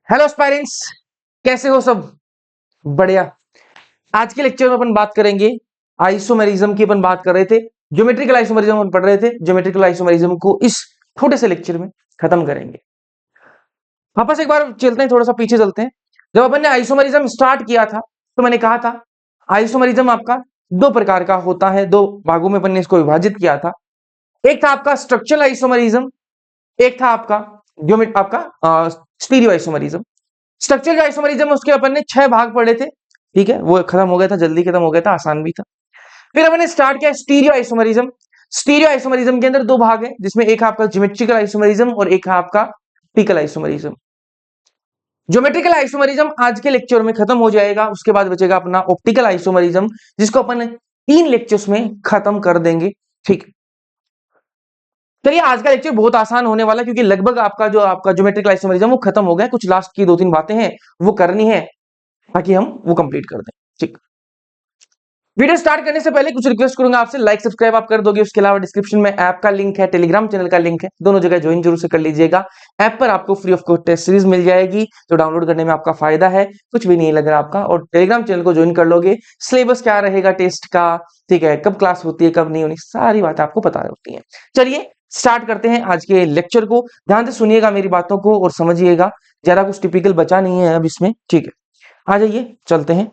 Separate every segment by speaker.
Speaker 1: Hello aspirants, कैसे हो सब? बढ़िया। आज के लेक्चर में अपन बात करेंगे आइसोमेरिज्म की। अपन बात कर रहे थे ज्योमेट्रिकल आइसोमेरिज्म, अपन पढ़ रहे थे ज्योमेट्रिकल आइसोमेरिज्म को इस छोटे से लेक्चर में खत्म करेंगे। वापस एक बार चलते हैं, थोड़ा सा पीछे चलते हैं। जब अपन ने आइसोमेरिज्म स्टार्ट किया था तो मैंने कहा था आइसोमेरिज्म आपका दो प्रकार का होता है, दो भागों में अपन ने इसको विभाजित किया था। एक था आपका स्ट्रक्चरल आइसोमेरिज्म, एक था आपका आपका स्टीरियो आइसोमेरिज्म। स्ट्रक्चरल आइसोमेरिज्म उसके अपन ने 6 भाग पढ़े थे, ठीक है, वो खत्म हो गया था, जल्दी खत्म हो गया था, आसान भी था। फिर अपन ने स्टार्ट किया स्टीरियो आइसोमेरिज्म। स्टीरियो आइसोमेरिज्म के अंदर दो भाग है, जिसमें एक है आपका ज्योमेट्रिकल आइसोमेरिज्म और एक है आपका ऑप्टिकल आइसोमेरिज्म। ज्योमेट्रिकल आइसोमेरिज्म आज के लेक्चर में खत्म हो जाएगा, उसके बाद बचेगा अपना ऑप्टिकल आइसोमेरिज्म, जिसको अपन 3 लेक्चर्स में खत्म कर देंगे। ठीक, चलिए आज का लेक्चर बहुत आसान होने वाला है, क्योंकि लगभग आपका ज्योमेट्रिकल आइसोमेरिज्म वो खत्म हो गया। कुछ लास्ट की 2-3 बातें हैं वो करनी है ताकि हम वो कंप्लीट कर दें। ठीक, वीडियो स्टार्ट करने से पहले कुछ रिक्वेस्ट करूंगा आपसे, लाइक सब्सक्राइब आप कर दोगे, उसके अलावा डिस्क्रिप्शन में ऐप का लिंक है, टेलीग्राम चैनल का लिंक है, दोनों जगह ज्वाइन जरूर से कर लीजिएगा। ऐप पर आपको free of cost test series मिल जाएगी, जो डाउनलोड करने में आपका फायदा है, कुछ भी नहीं लग रहा आपका, और टेलीग्राम चैनल को ज्वाइन कर लोगे। सिलेबस क्या रहेगा टेस्ट का, ठीक है, कब क्लास होती है कब नहीं होनी, सारी बातें आपको पता होती है। चलिए स्टार्ट करते हैं आज के लेक्चर को। ध्यान से सुनिएगा मेरी बातों को और समझिएगा, ज्यादा कुछ टिपिकल बचा नहीं है अब इसमें, ठीक है। आ जाइए चलते हैं।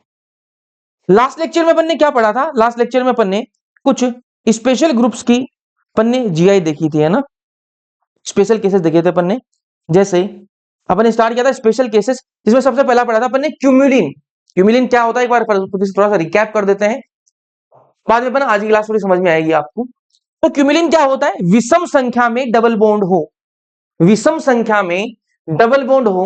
Speaker 1: लास्ट लेक्चर में अपन ने क्या पढ़ा था? लास्ट लेक्चर में अपन ने कुछ स्पेशल ग्रुप्स की अपन ने जीआई देखी थी, है ना, स्पेशल केसेस देखे थे अपन ने। जैसे अपन ने स्टार्ट किया था स्पेशल केसेस, जिसमें सबसे पहला पढ़ा था अपन ने क्यूमुलिन। क्यूमुलिन क्या होता है एक बार थोड़ा सा रिकैप कर देते हैं, बाद में अपन आज की क्लास थोड़ी समझ में आएगी आपको। तो क्यूमुलिन क्या होता है? विषम संख्या में डबल बॉन्ड हो, विषम संख्या में डबल बॉन्ड हो,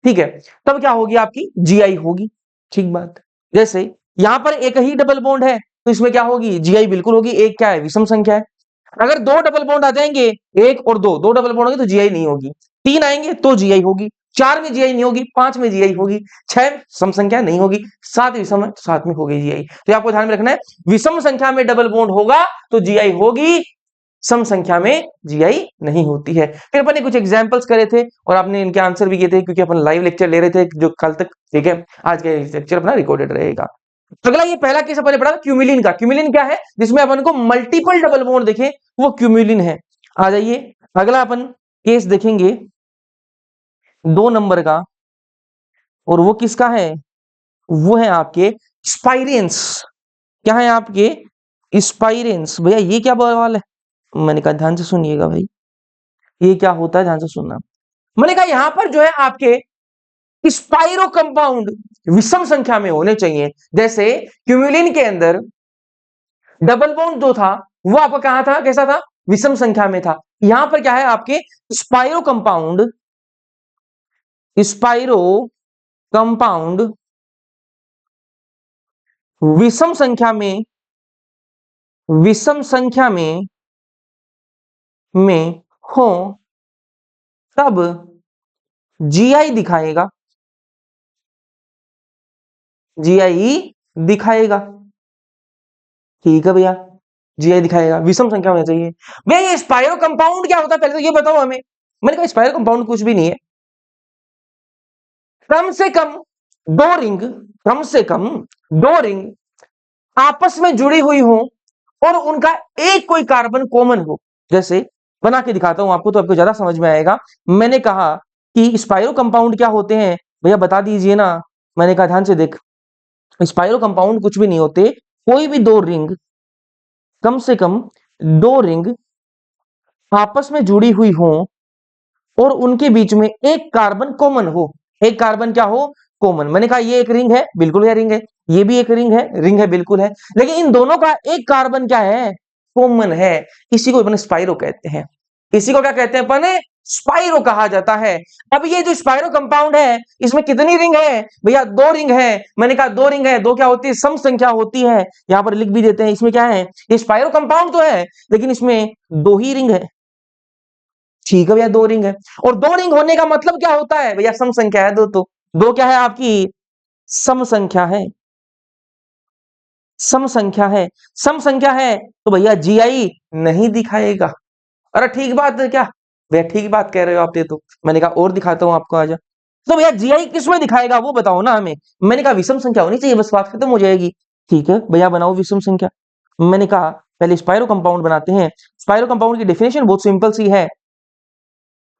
Speaker 1: ठीक है, तब क्या होगी आपकी जीआई होगी। ठीक बात। जैसे यहां पर एक ही डबल बॉन्ड है तो इसमें क्या होगी? जीआई बिल्कुल होगी। एक क्या है? विषम संख्या है। अगर दो डबल बॉन्ड आ जाएंगे, एक और दो, दो डबल बॉन्ड होंगे तो जीआई नहीं होगी। 3 आएंगे तो जीआई होगी, 4 में जीआई नहीं होगी, 5 में जीआई होगी, 6 सम संख्या नहीं होगी, 7 विषम है, 7 में होगी जीआई। तो आपको ध्यान में रखना है, विषम संख्या में डबल बॉन्ड होगा तो जीआई होगी, सम संख्या में जीआई नहीं होती है। फिर अपन ने कुछ एग्जांपल्स करे थे और आपने इनके आंसर भी किए थे, क्योंकि अपन लाइव लेक्चर ले रहे थे जो कल तक, ठीक है, आज का लेक्चर अपना रिकॉर्डेड रहेगा। अगला ये पहला केस अपन ने पढ़ा क्यूमुलिन का। क्यूमुलिन क्या है? जिसमें अपन को मल्टीपल डबल बॉन्ड देखे, वो क्यूमुलिन है। आ जाइए अगला अपन केस देखेंगे 2 नंबर का, और वो किसका है? वो है आपके स्पाइरेंस। क्या है आपके? स्पाइरेंस। भैया ये क्या बवाल है? मैंने कहा ध्यान से सुनिएगा भाई, ये क्या होता है ध्यान से सुनना। मैंने कहा यहां पर जो है आपके स्पाइरो कंपाउंड विषम संख्या में होने चाहिए। जैसे क्यूमुलिन के अंदर डबल बॉन्ड जो था वो आपका कहां था, कैसा था? विषम संख्या में था। यहां पर क्या है आपके? स्पाइरो कंपाउंड, स्पाइरो कंपाउंड विषम संख्या में, विषम संख्या में हो तब जीआई दिखाएगा, जीआई दिखाएगा। ठीक है भैया, जीआई दिखाएगा, विषम संख्या होनी चाहिए। भैया ये स्पाइरो कंपाउंड क्या होता है पहले तो ये बताओ हमें। मैंने कहा स्पाइरो कंपाउंड कुछ भी नहीं है, कम से कम दो रिंग, कम से कम दो रिंग आपस में जुड़ी हुई हो और उनका एक कोई कार्बन कॉमन हो। जैसे बना के दिखाता हूं आपको तो आपको ज्यादा समझ में आएगा। मैंने कहा कि स्पाइरो कंपाउंड क्या होते हैं, भैया बता दीजिए ना। मैंने कहा ध्यान से देख, स्पाइरो कंपाउंड कुछ भी नहीं होते, कोई भी दो रिंग, कम से कम दो रिंग आपस में जुड़ी हुई हो और उनके बीच में एक कार्बन कॉमन हो। एक कार्बन क्या हो? कॉमन। मैंने कहा ये एक रिंग है, बिल्कुल है रिंग है, ये भी एक रिंग है बिल्कुल है, लेकिन इन दोनों का एक कार्बन क्या है? कॉमन है। इसी को अपन स्पाइरो कहते हैं। इसी को क्या कहते हैं अपन? स्पाइरो कहा जाता है। अब ये जो स्पाइरो कंपाउंड है इसमें कितनी रिंग है भैया? दो रिंग है। मैंने कहा दो रिंग है, दो क्या होती है? सम संख्या होती है। यहां पर लिख भी देते हैं, इसमें क्या है? ये स्पाइरो कंपाउंड तो है लेकिन इसमें दो ही रिंग है। ठीक है भैया, दो रिंग है, और दो रिंग होने का मतलब क्या होता है भैया? सम संख्या है दो, तो दो क्या है आपकी? सम संख्या है, सम संख्या है। सम संख्या है तो भैया जीआई नहीं दिखाएगा। अरे ठीक बात है क्या भैया? ठीक बात कह रहे हो आप, ये तो मैंने कहा और दिखाता हूं आपको, आजा। तो भैया जीआई किसमें दिखाएगा वो बताओ ना हमें। मैंने कहा विषम संख्या होनी चाहिए, बस बात खत्म हो जाएगी। ठीक है भैया बनाओ विषम संख्या। मैंने कहा पहले स्पाइरो कंपाउंड बनाते हैं। स्पाइरो कंपाउंड की डेफिनेशन बहुत सिंपल सी है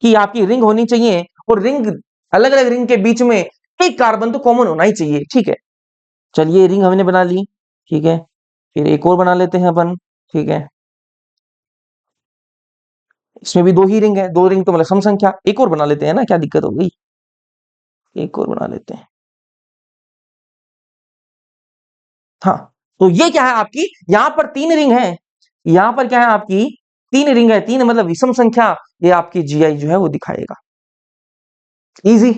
Speaker 1: कि आपकी रिंग होनी चाहिए और रिंग, अलग अलग रिंग के बीच में एक कार्बन तो कॉमन होना ही चाहिए। ठीक है, चलिए रिंग हमने बना ली। ठीक है, फिर एक और बना लेते हैं अपन। ठीक है, इसमें भी दो ही रिंग है, दो रिंग तो मतलब सम संख्या। एक और बना लेते हैं ना, क्या दिक्कत हो गई, एक और बना लेते हैं। हाँ, तो ये क्या है आपकी, यहां पर तीन रिंग है, यहां पर क्या है आपकी तीन रिंग है, तीन मतलब विषम संख्या। ये आपकी जीआई जो है वो दिखाएगा। इजी,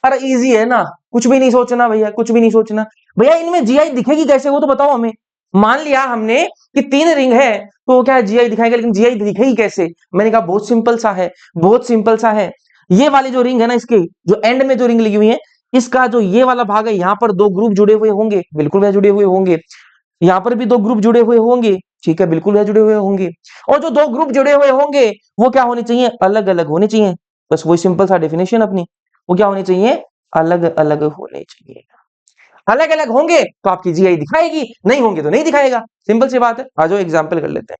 Speaker 1: अरे इजी है ना, कुछ भी नहीं सोचना भैया, कुछ भी नहीं सोचना। भैया इनमें जीआई दिखेगी कैसे वो तो बताओ हमें। मान लिया हमने कि तीन रिंग है तो वो क्या है जीआई दिखाएगा, लेकिन जीआई दिखेगी कैसे। मैंने कहा बहुत सिंपल सा है, बहुत सिंपल सा है। ये वाली जो रिंग है ना, इसके जो एंड में जो रिंग लगी हुई है, इसका जो ये वाला भाग है, यहां पर दो ग्रुप जुड़े हुए होंगे, बिल्कुल वह जुड़े हुए होंगे। यहां पर भी दो ग्रुप जुड़े हुए होंगे, ठीक है, बिल्कुल वह जुड़े हुए होंगे। और जो दो ग्रुप जुड़े हुए होंगे वो क्या होने चाहिए, अलग अलग होने चाहिए। बस वही सिंपल सा डेफिनेशन अपनी, वो क्या होने चाहिए, अलग अलग होने चाहिए। अलग अलग होंगे तो आपकी जीआई दिखाएगी, नहीं होंगे तो नहीं दिखाएगा। सिंपल सी बात है। आ जाओ एग्जाम्पल कर लेते हैं,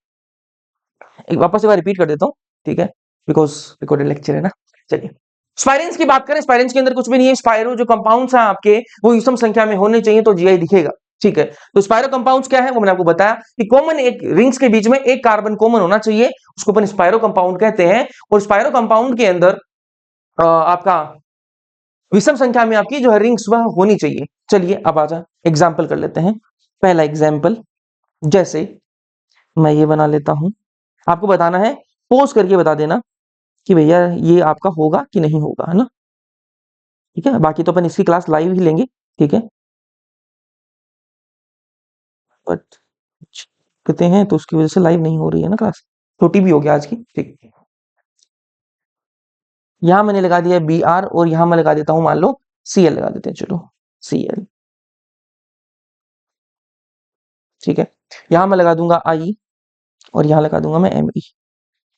Speaker 1: एक वापस एक बार रिपीट कर देता हूं। ठीक है, बिकॉज रिकॉर्डेड लेक्चर है ना। चलिए स्पाइरेंस की बात करें, स्पाइरेंस के अंदर कुछ भी नहीं है। स्पाइरो जो कंपाउंड्स हैं आपके वो विषम संख्या में होने चाहिए तो जीआई दिखेगा। ठीक है, तो स्पाइरो कंपाउंड्स क्या है वो मैंने आपको बताया कि कॉमन, एक रिंग्स के बीच में एक कार्बन कॉमन होना चाहिए, उसको अपन स्पाइरो कंपाउंड कहते हैं। और स्पाइरो कंपाउंड के अंदर आपका विषम संख्या में आपकी जो है रिंग्स वह होनी चाहिए। चलिए अब आजा एग्जाम्पल कर लेते हैं। पहला एग्जाम्पल, जैसे मैं ये बना लेता हूं, आपको बताना है, पोज करके बता देना कि भैया ये आपका होगा कि नहीं होगा, है ना। ठीक है, बाकी तो अपन इसकी क्लास लाइव ही लेंगे। ठीक है, बट कहते हैं तो उसकी वजह से लाइव नहीं हो रही है ना क्लास, छोटी भी हो गया आज की। ठीक, यहां मैंने लगा दिया बी आर और यहां मैं लगा देता हूं, मान लो सी एल लगा देते हैं, चलो सी एल। ठीक है, यहां मैं लगा दूंगा आई और यहां लगा दूंगा मैं एम ई।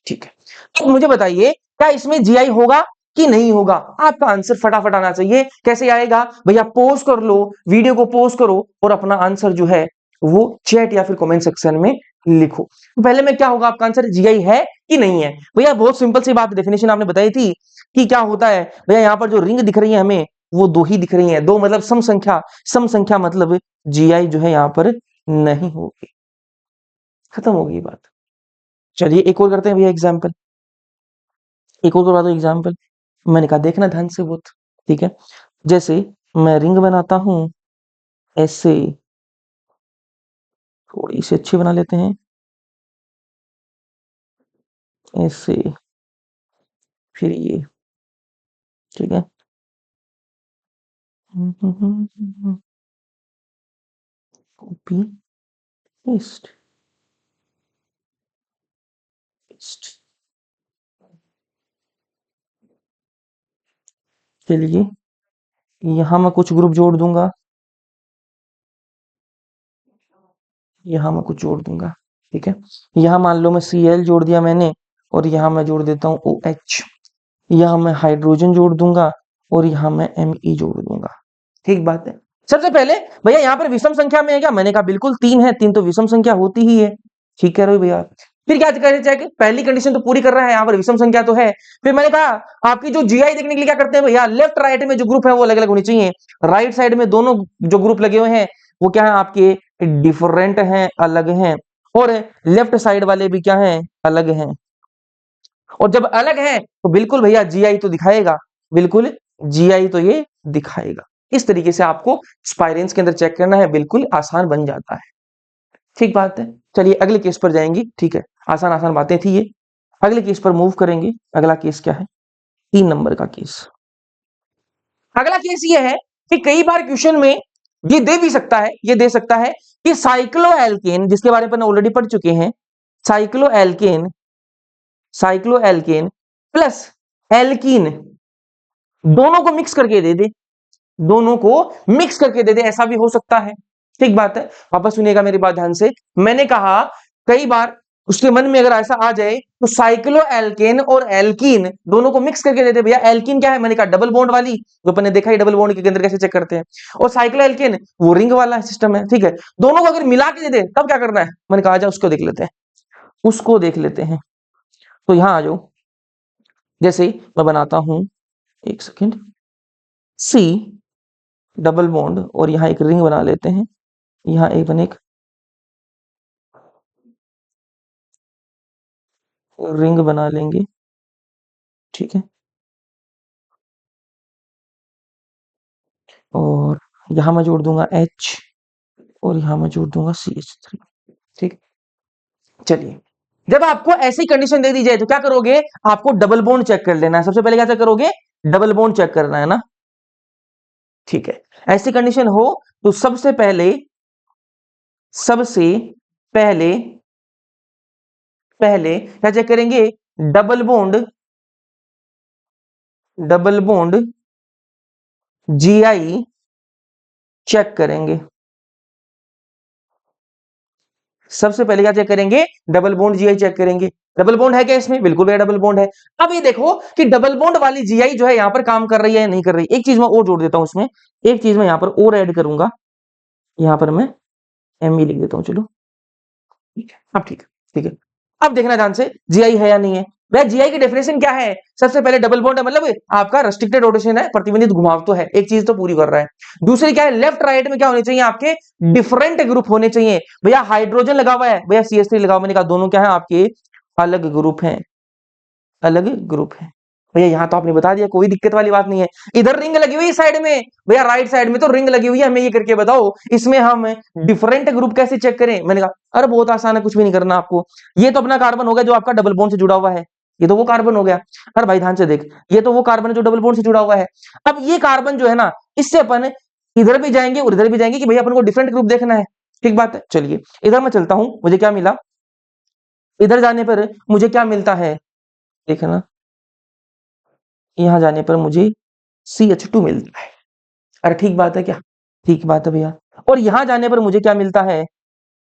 Speaker 1: ठीक है, तो मुझे बताइए क्या इसमें जीआई होगा कि नहीं होगा। आपका आंसर फटाफट आना चाहिए। कैसे आएगा भैया, पोस्ट कर लो, वीडियो को पोस्ट करो और अपना आंसर जो है वो चैट या फिर कमेंट सेक्शन में लिखो। तो पहले में क्या होगा, आपका आंसर जीआई है कि नहीं है। भैया बहुत सिंपल सी बात, डेफिनेशन आपने बताई थी कि क्या होता है भैया, यहां पर जो रिंग दिख रही है हमें वो दो ही दिख रही है, दो मतलब सम संख्या, सम संख्या मतलब जीआई जो है यहां पर नहीं होगी। खत्म होगी बात। चलिए एक और करते हैं भैया एग्जाम्पल, एक और करवा दो एग्जाम्पल। मैंने कहा देखना ध्यान से बहुत। ठीक है, जैसे मैं रिंग बनाता हूं ऐसे, थोड़ी सी अच्छी बना लेते हैं ऐसे, फिर ये। ठीक है, कॉपी पेस्ट पेस्ट। चलिए यहां मैं कुछ ग्रुप जोड़ दूंगा, यहां मैं कुछ जोड़ दूंगा। ठीक है, यहां मान लो मैं सी एल जोड़ दिया मैंने और यहां मैं जोड़ देता हूं ओ एच। यहां मैं हाइड्रोजन जोड़ दूंगा और यहां मैं एम ई जोड़ दूंगा। ठीक बात है। सबसे पहले भैया यहाँ पर विषम संख्या में है क्या, मैंने कहा बिल्कुल तीन है, तीन तो विषम संख्या होती ही है। ठीक कह रहे हो भैया। फिर क्या कहना चाहिए, पहली कंडीशन तो पूरी कर रहा है, यहाँ पर विषम संख्या तो है। फिर मैंने कहा आपकी जो जीआई देखने के लिए क्या करते हैं भैया, लेफ्ट राइट में जो ग्रुप है वो अलग अलग होनी चाहिए। राइट साइड में दोनों जो ग्रुप लगे हुए हैं वो क्या है आपके डिफरेंट हैं, अलग हैं। और लेफ्ट साइड वाले भी क्या है, अलग हैं। और जब अलग है तो बिल्कुल भैया जीआई तो दिखाएगा, बिल्कुल जीआई तो ये दिखाएगा। इस तरीके से आपको स्पाइरेंस के अंदर चेक करना है, बिल्कुल आसान बन जाता है। ठीक बात है। चलिए अगले केस पर जाएंगे। ठीक है, आसान आसान बातें थी ये, अगले केस पर मूव करेंगे। अगला केस क्या है, 3 नंबर का केस। अगला केस ये है कि कई बार क्वेश्चन में ये दे भी सकता है, ये दे सकता है कि साइक्लोएल्केन, जिसके बारे में ऑलरेडी पढ़ चुके हैं, साइक्लोएल्केन, साइक्लोएल्केन प्लस एल्कीन दोनों को मिक्स करके दे दे, दोनों को मिक्स करके दे दे, ऐसा भी हो सकता है। ठीक बात है। वापस सुनिएगा मेरी बात ध्यान से। मैंने कहा कई बार उसके मन में अगर ऐसा आ जाए तो साइक्लो एल्केन और एल्कीन दोनों को मिक्स करके देते, भैया एल्कीन क्या है, मैंने कहा डबल बॉन्ड वाली, जो अपन ने देखा ही डबल बॉन्ड के अंदर कैसे चेक करते हैं, और साइक्लो एल्केन वो रिंग वाला सिस्टम है, ठीक है। दोनों को अगर मिला के दे दे तब क्या करना है, मैंने कहा जा उसको देख लेते हैं, उसको देख लेते हैं। तो यहां आ जाओ, जैसे मैं बनाता हूं, एक सेकेंड, सी डबल बॉन्ड और यहां एक रिंग बना लेते हैं, यहां एक रिंग बना लेंगे, ठीक है। और यहां मैं जोड़ दूंगा H और यहां मैं जोड़ दूंगा CH3, ठीक। चलिए, जब आपको ऐसी कंडीशन दे दी जाए तो क्या करोगे, आपको डबल बॉन्ड चेक कर लेना है। सबसे पहले क्या चेक करोगे, डबल बॉन्ड चेक करना है ना, ठीक है। ऐसी कंडीशन हो तो सबसे पहले पहले क्या चेक करेंगे, डबल बॉन्ड GI चेक करेंगे। सबसे पहले क्या चेक करेंगे, डबल बॉन्ड जीआई चेक करेंगे। डबल बॉन्ड है क्या इसमें, बिल्कुल भैया डबल बॉन्ड है। अब ये देखो कि डबल बॉन्ड वाली जीआई जो है यहां पर काम कर रही है या नहीं कर रही। एक चीज मैं और जोड़ देता हूं इसमें, एक चीज मैं यहां पर और ऐड करूंगा, यहां पर मैं एम लिख देता हूं, चलो ठीक है। अब ठीक है, ठीक है। अब देखना ध्यान से जीआई है या नहीं है। वह जीआई की डेफिनेशन क्या है, सबसे पहले डबल बॉन्ड है मतलब आपका रेस्ट्रिक्टेड रोटेशन है, प्रतिबंधित घुमाव तो है, एक चीज तो पूरी कर रहा है। दूसरी क्या है, लेफ्ट राइट में क्या होने चाहिए आपके, डिफरेंट ग्रुप होने चाहिए। भैया हाइड्रोजन लगा हुआ है, भैया CH3 लगा हुआ, मैंने कहा दोनों क्या है आपके अलग ग्रुप हैं, अलग ग्रुप है। भैया यहां तो आपने बता दिया, कोई दिक्कत वाली बात नहीं है। इधर रिंग लगी हुई है साइड में, भैया राइट साइड में तो रिंग लगी हुई है, हमें ये करके बताओ इसमें हम डिफरेंट ग्रुप कैसे चेक करें। मैंने कहा अरे बहुत आसान है, कुछ भी नहीं करना आपको। ये तो अपना कार्बन हो गया जो आपका डबल बॉन्ड से जुड़ा हुआ है, ये तो वो कार्बन हो गया। अरे भाई ध्यान से देख, ये तो वो कार्बन है जो डबल बॉन्ड से जुड़ा हुआ है। अब ये कार्बन जो है ना, इससे अपन इधर भी जाएंगे और इधर भी जाएंगे कि भैया अपन को डिफरेंट ग्रुप देखना है, ठीक बात है। चलिए इधर मैं चलता हूं, मुझे क्या मिला, इधर जाने पर मुझे क्या मिलता है, देखना, यहां जाने पर मुझे CH2 मिलता है। अरे ठीक बात है क्या, ठीक बात है भैया। और यहां जाने पर मुझे क्या मिलता है,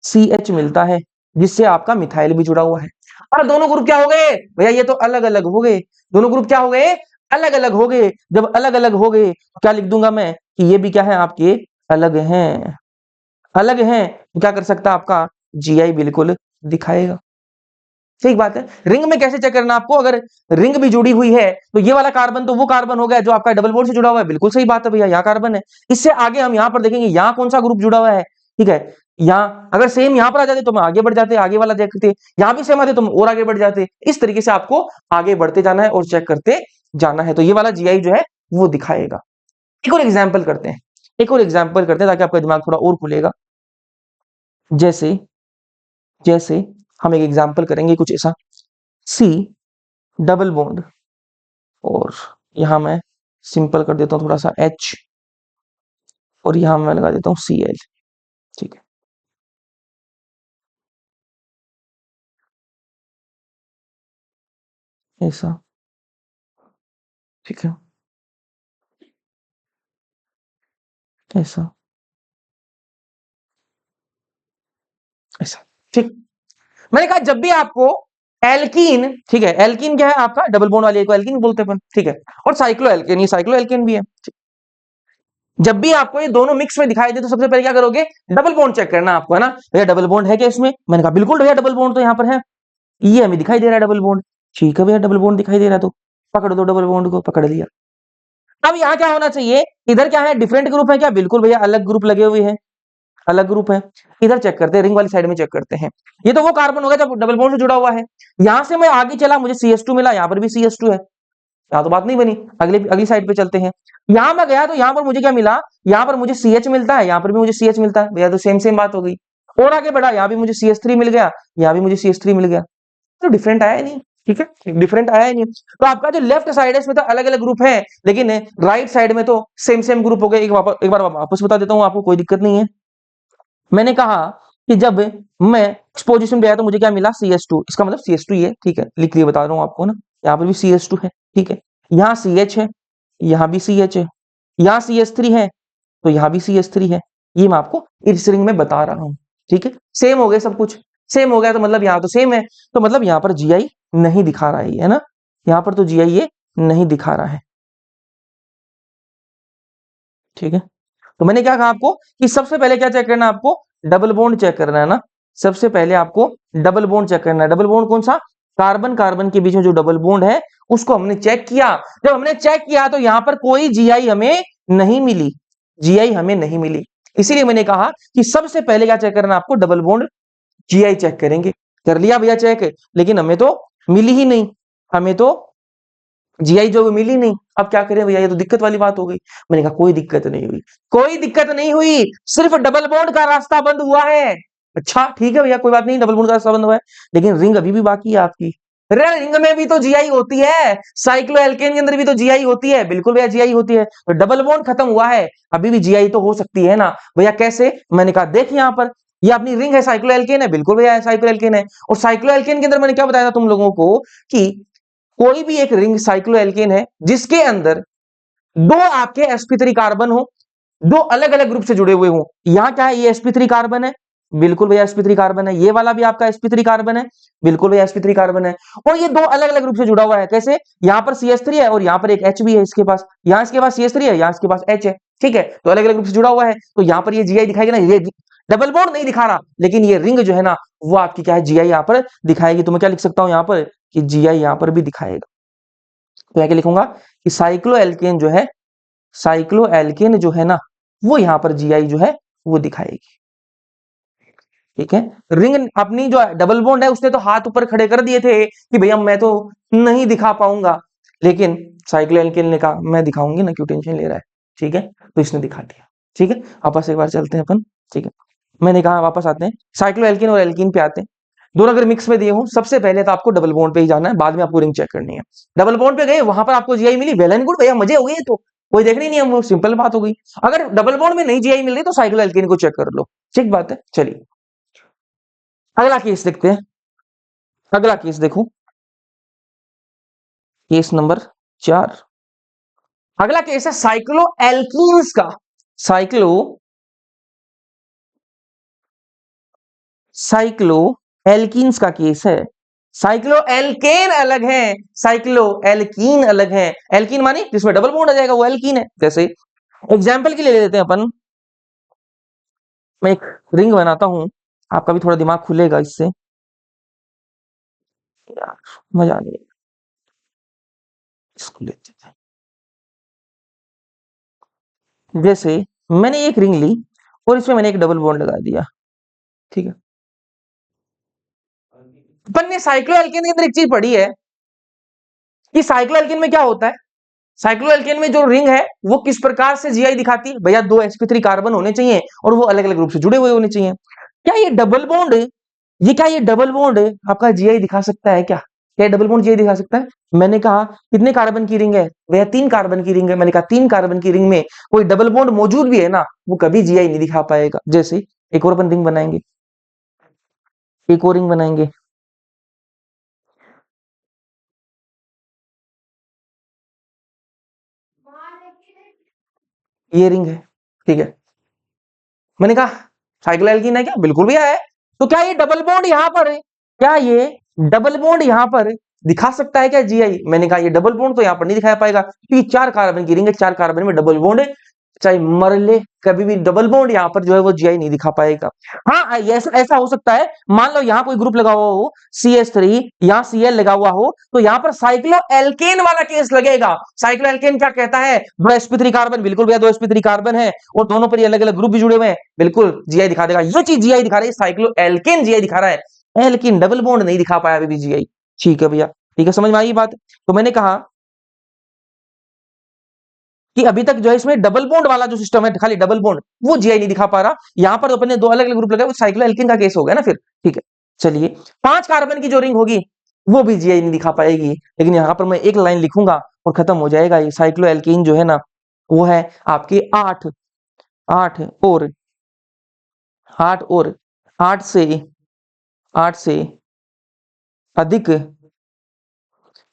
Speaker 1: CH मिलता है, जिससे आपका मिथाइल भी जुड़ा हुआ है। और दोनों ग्रुप क्या हो गए भैया, ये तो अलग अलग हो गए, दोनों ग्रुप क्या हो गए, अलग अलग हो गए। जब अलग अलग हो गए तो क्या लिख दूंगा मैं कि ये भी क्या है आपके अलग हैं, अलग हैं। तो क्या कर सकता है आपका जीआई बिल्कुल दिखाएगा, ठीक बात है। रिंग में कैसे चेक करना आपको, अगर रिंग भी जुड़ी हुई है तो ये वाला कार्बन तो वो कार्बन हो गया जो आपका डबल बॉन्ड से जुड़ा हुआ है, बिल्कुल सही बात है भैया, यहाँ कार्बन है। इससे आगे हम यहाँ पर देखेंगे यहाँ कौन सा ग्रुप जुड़ा हुआ है, ठीक है। यहाँ अगर सेम यहाँ पर आ जाते तो हम आगे बढ़ जाते, आगे वाला देखते, यहाँ भी सेम आते तो हम और आगे बढ़ जाते। इस तरीके से आपको आगे बढ़ते जाना है और चेक करते जाना है। तो ये वाला जीआई जो है वो दिखाएगा। एक और एग्जाम्पल करते हैं, एक और एग्जाम्पल करते हैं ताकि आपका दिमाग थोड़ा और खुलेगा। जैसे जैसे हम एक एग्जाम्पल करेंगे कुछ ऐसा, सी डबल बॉन्ड और यहां मैं सिंपल कर देता हूं थोड़ा सा H और यहां मैं लगा देता हूं Cl, ठीक है। ऐसा, ठीक है, ऐसा, ऐसा, ठीक। मैंने कहा जब भी आपको एल्कीन, ठीक है, एल्कीन क्या है आपका डबल बॉन्ड वाले को एल्कीन बोलते हैं अपन, ठीक है। और साइक्लो एल्केन, ये साइक्लो एल्केन भी है। जब भी आपको ये दोनों मिक्स में दिखाई दे तो सबसे पहले क्या करोगे, डबल बॉन्ड चेक करना आपको, है ना। भैया डबल बॉन्ड है क्या इसमें, मैंने कहा बिल्कुल भैया डबल बॉन्ड तो यहाँ पर है, ये हमें दिखाई दे रहा है डबल बॉन्ड, ठीक है भैया डबल बॉन्ड दिखाई दे रहा है तो पकड़ दो डबल बॉन्ड को, पकड़ लिया। अब यहाँ क्या होना चाहिए, इधर क्या है डिफरेंट ग्रुप है क्या, बिल्कुल भैया अलग ग्रुप लगे हुए हैं, अलग ग्रुप है। इधर चेक करते हैं, रिंग वाली साइड में चेक करते हैं। ये तो वो कार्बन होगा जब डबल बॉन्ड से जुड़ा हुआ है। यहां से मैं आगे चला, मुझे CH2 मिला, यहाँ पर भी CH2 है, यहाँ तो बात नहीं बनी। अगली अगली साइड पे चलते हैं, यहां मैं गया तो यहाँ पर मुझे क्या मिला, यहाँ पर मुझे CH मिलता है, यहाँ पर भी मुझे CH मिलता है, भैया तो सेम सेम बात हो गई। और आगे बढ़ा, यहाँ भी मुझे CH3 मिल गया, यहाँ भी मुझे CH3 मिल गया, तो डिफरेंट आया नहीं, ठीक है, डिफरेंट आया नहीं। तो आपका जो लेफ्ट साइड है इसमें तो अलग अलग ग्रुप है, लेकिन राइट साइड में तो सेम सेम ग्रुप हो गए। एक बार वापस बता देता हूँ आपको, कोई दिक्कत नहीं है। मैंने कहा कि जब मैं एक्सपोजिशन पे आया तो मुझे क्या मिला, CH2, इसका मतलब CH2 ही है, ठीक है, लिख लिए बता रहा हूँ आपको ना। यहाँ पर भी CH2 है, ठीक है, यहाँ CH है, यहाँ भी CH है, यहाँ CH3 है तो यहाँ भी CH3 है। ये मैं आपको इस रिंग में बता रहा हूँ, ठीक है, सेम हो गए सब कुछ। सेम हो गया तो मतलब यहाँ तो सेम है, तो मतलब यहाँ पर जीआई नहीं दिखा रहा है ना, यहाँ पर तो जीआई ये नहीं दिखा रहा है। ठीक है, तो मैंने क्या कहा आपको कि सबसे पहले क्या चेक करना है आपको, डबल बॉन्ड चेक करना है ना। सबसे पहले आपको डबल बॉन्ड चेक करना है। डबल बॉन्ड कौन सा, कार्बन कार्बन के बीच में जो डबल बॉन्ड है उसको हमने चेक किया। जब हमने चेक किया तो यहां पर कोई जीआई हमें नहीं मिली, जीआई हमें नहीं मिली। इसीलिए मैंने कहा कि सबसे पहले क्या चेक करना आपको, डबल बॉन्ड जीआई चेक करेंगे। कर लिया भैया चेक, लेकिन हमें तो मिली ही नहीं, हमें तो जीआई जो मिली नहीं। अब क्या करें भैया, ये तो दिक्कत वाली बात हो गई। मैंने कहा कोई दिक्कत नहीं हुई, कोई दिक्कत नहीं हुई, सिर्फ डबल बॉन्ड का रास्ता बंद हुआ है। अच्छा ठीक है भैया, कोई बात नहीं, डबल बॉन्ड का रास्ता बंद हुआ है, लेकिन रिंग अभी भी बाकी है आपकी। अरे रिंग में भी तो जीआई होती है, साइक्लोएल्केन के अंदर भी तो जीआई होती है, बिल्कुल भैया जीआई होती है। तो डबल बॉन्ड खत्म हुआ है, अभी भी जीआई तो हो सकती है ना भैया। कैसे, मैंने कहा देख यहाँ पर ये अपनी रिंग है, साइक्लोएल्केन है, बिल्कुल भैया साइक्लोएल्केन है। और साइक्लोएल्केन के अंदर मैंने क्या बताया था तुम लोगों को कि कोई भी एक रिंग साइक्लोएल्केन है जिसके अंदर दो आपके sp3 कार्बन हो, दो अलग अलग ग्रुप से जुड़े हुए हो। यहां क्या है, ये sp3 कार्बन है, बिल्कुल भैया sp3 कार्बन है। ये वाला भी आपका sp3 कार्बन है, बिल्कुल भैया sp3 कार्बन है। और ये दो अलग अलग ग्रुप से जुड़ा हुआ है, कैसे, यहां पर cs3 है और यहां पर एक H भी है इसके पास, यहां इसके पास cs3 है, यहां इसके पास H है। ठीक है, तो अलग अलग ग्रुप से जुड़ा हुआ है, तो यहां पर ये जीआई दिखाएगा ना, ये डबल बॉन्ड नहीं दिखा रहा, लेकिन ये रिंग जो है ना वो आपकी क्या है, जीआई यहां पर दिखाएगी। तो मैं क्या लिख सकता हूं यहां पर कि जीआई यहां पर भी दिखाएगा। तो क्या लिखूंगा कि साइक्लोएल्केन जो है, साइक्लोएल्केन जो है ना वो यहां पर जीआई जो है वो दिखाएगी। ठीक है, रिंग अपनी जो डबल बॉन्ड है उसने तो हाथ ऊपर खड़े कर दिए थे कि भैया मैं तो नहीं दिखा पाऊंगा, लेकिन साइक्लोएल्केन ने कहा मैं दिखाऊंगी ना, क्यों टेंशन ले रहा है। ठीक है, तो इसने दिखा दिया। ठीक है, वापस एक बार चलते हैं अपन। ठीक है, मैंने कहा वापस आते हैं, साइक्लोएल्केन और एल्कीन पे आते हैं। दोनों अगर मिक्स में दिए हो, सबसे पहले तो आपको डबल बॉन्ड पे ही जाना है, बाद में आपको रिंग चेक करनी है। डबल बॉन्ड पे गए, वहां पर आपको जीआई मिली, वेल एंड गुड भैया, मजे हो गए, तो कोई देखनी नहीं है, वो सिंपल बात हो गई। अगर डबल बॉन्ड में नहीं जीआई मिल रही तो साइक्लोएल्केन को चेक कर लो। ठीक बात है, चलिए अगला केस देखते हैं। अगला केस देखो, केस नंबर 4। अगला केस है साइक्लो एल्कीन्स का। साइक्लो साइक्लो एल्कीन्स का केस है। साइक्लो एल्केन अलग है, साइक्लो एल्कीन अलग है। एल्कीन मानी जिसमें डबल बॉन्ड आ जाएगा वो एल्कीन है। जैसे एग्जाम्पल के लिए ले लेते हैं अपन, मैं एक रिंग बनाता हूं, आपका भी थोड़ा दिमाग खुलेगा इससे। यार मजा नहीं, इसको लेते हैं। जैसे मैंने एक रिंग ली और इसमें मैंने एक डबल बॉन्ड लगा दिया। ठीक है, अपन ने साइक्लोएल्केन के अंदर एक चीज पढ़ी है कि साइक्लोएल्केन में क्या होता है। साइक्लोएल्केन में जो रिंग है वो किस प्रकार से जीआई दिखाती है भैया, दो sp3 कार्बन होने चाहिए और वो अलग अलग रूप से जुड़े हुए होने चाहिए। क्या ये डबल बॉन्ड, ये क्या ये डबल बॉन्ड आपका जीआई दिखा सकता है क्या, क्या डबल बॉन्ड जीआई दिखा सकता है। मैंने कहा कितने कार्बन की रिंग है भैया, 3 कार्बन की रिंग है। मैंने कहा 3 कार्बन की रिंग में कोई डबल बॉन्ड मौजूद भी है ना, वो कभी जीआई नहीं दिखा पाएगा। जैसे एक और अपन रिंग बनाएंगे, एक और रिंग बनाएंगे, ये रिंग है। ठीक है, मैंने कहा साइक्लोएल्कीन है क्या, बिल्कुल भी है। तो क्या ये डबल बॉन्ड यहां पर है, क्या ये डबल बॉन्ड यहां पर दिखा सकता है क्या जीआई। मैंने कहा ये डबल बॉन्ड तो यहां पर नहीं दिखाया पाएगा, क्योंकि 4 कार्बन की रिंग है, 4 कार्बन में डबल बॉन्ड है, चाहे मर ले कभी भी डबल बॉन्ड यहां पर जो है वो जीआई नहीं दिखा पाएगा। हाँ ऐसा ऐसा हो सकता है, मान लो यहां कोई ग्रुप लगा हुआ हो CH3, यहां Cl लगा हुआ हो, तो यहां पर साइक्लो एल्केन वाला केस लगेगा। साइक्लो एल्केन क्या कहता है, दो sp3 कार्बन, बिल्कुल भैया दो sp3 कार्बन है और दोनों पर ये अलग अलग ग्रुप भी जुड़े हुए हैं, बिल्कुल जीआई दिखा देगा। ये चीज जीआई दिखा रही है, साइक्लो एल्केन जीआई दिखा रहा है, लेकिन डबल बॉन्ड नहीं दिखा पाया अभी भी जीआई। ठीक है भैया, ठीक है, समझ में आई बात। तो मैंने कहा कि अभी तक जो है इसमें डबल बॉन्ड वाला जो सिस्टम है, खाली डबल बॉन्ड, वो जीआई नहीं दिखा पा रहा। यहां पर अपन ने दो अलग अलग ग्रुप लगाए, वो साइक्लोएल्केन का केस हो गया ना फिर। ठीक है, चलिए 5 कार्बन की जो रिंग होगी वो भी जीआई नहीं दिखा पाएगी, लेकिन यहां पर मैं एक लाइन लिखूंगा और खत्म हो जाएगा। ये साइक्लोएल्केन जो है ना वो है आपके 8, 8 और 8 और 8 से 8 से अधिक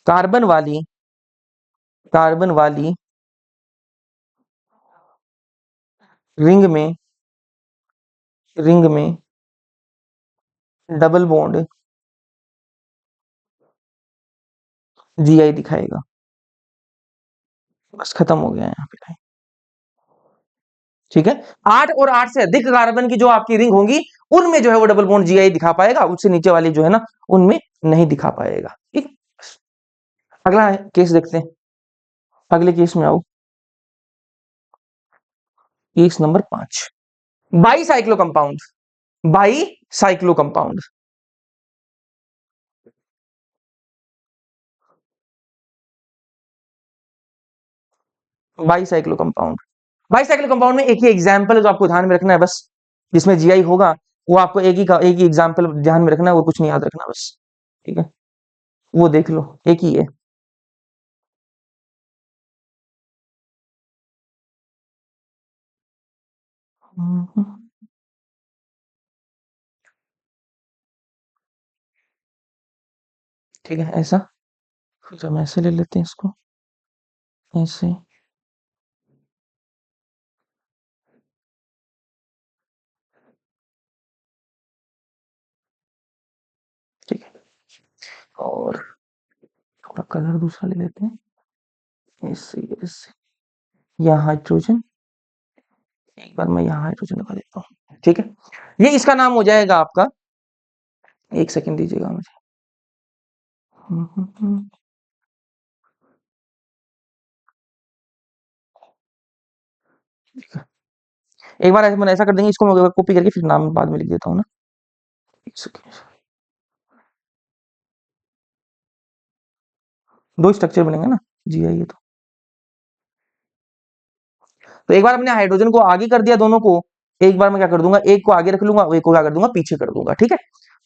Speaker 1: कार्बन वाली, कार्बन वाली रिंग में, रिंग में डबल बॉन्ड जीआई दिखाएगा। बस खत्म हो गया यहाँ पे। ठीक है, 8 और 8 से अधिक कार्बन की जो आपकी रिंग होंगी उनमें जो है वो डबल बॉन्ड जीआई दिखा पाएगा, उससे नीचे वाली जो है ना उनमें नहीं दिखा पाएगा। ठीक, अगला केस देखते हैं। अगले केस में आओ, case number 5, by cyclo compound. By cyclo compound, by cyclo compound. By cyclo compound में एक ही एग्जाम्पल जो आपको ध्यान में रखना है बस, जिसमें जीआई होगा वो आपको एक ही एग्जाम्पल ध्यान में रखना है, वो कुछ नहीं याद रखना बस। ठीक है, वो देख लो, एक ही है। ठीक है, ऐसा फिर हम ऐसे ले लेते हैं इसको, ऐसे। ठीक है, और थोड़ा कलर दूसरा ले लेते हैं, ऐसे ऐसे। यहाँ हाइड्रोजन, एक बार मैं यहाँ हाइड्रोजन लगा देता हूँ। ठीक है, ये इसका नाम हो जाएगा आपका, एक सेकंड दीजिएगा मुझे। ठीक है, एक बार मैंने ऐसा कर देंगे, इसको मैं कॉपी करके फिर नाम बाद में लिख देता हूँ ना। एक सेकंड, दो स्ट्रक्चर बनेंगे ना जी, आइए तो एक बार हमने हाइड्रोजन को आगे कर दिया दोनों को, एक बार मैं क्या कर दूंगा, एक को आगे रख लूंगा, एक को क्या कर दूंगा, पीछे कर दूंगा। ठीक है,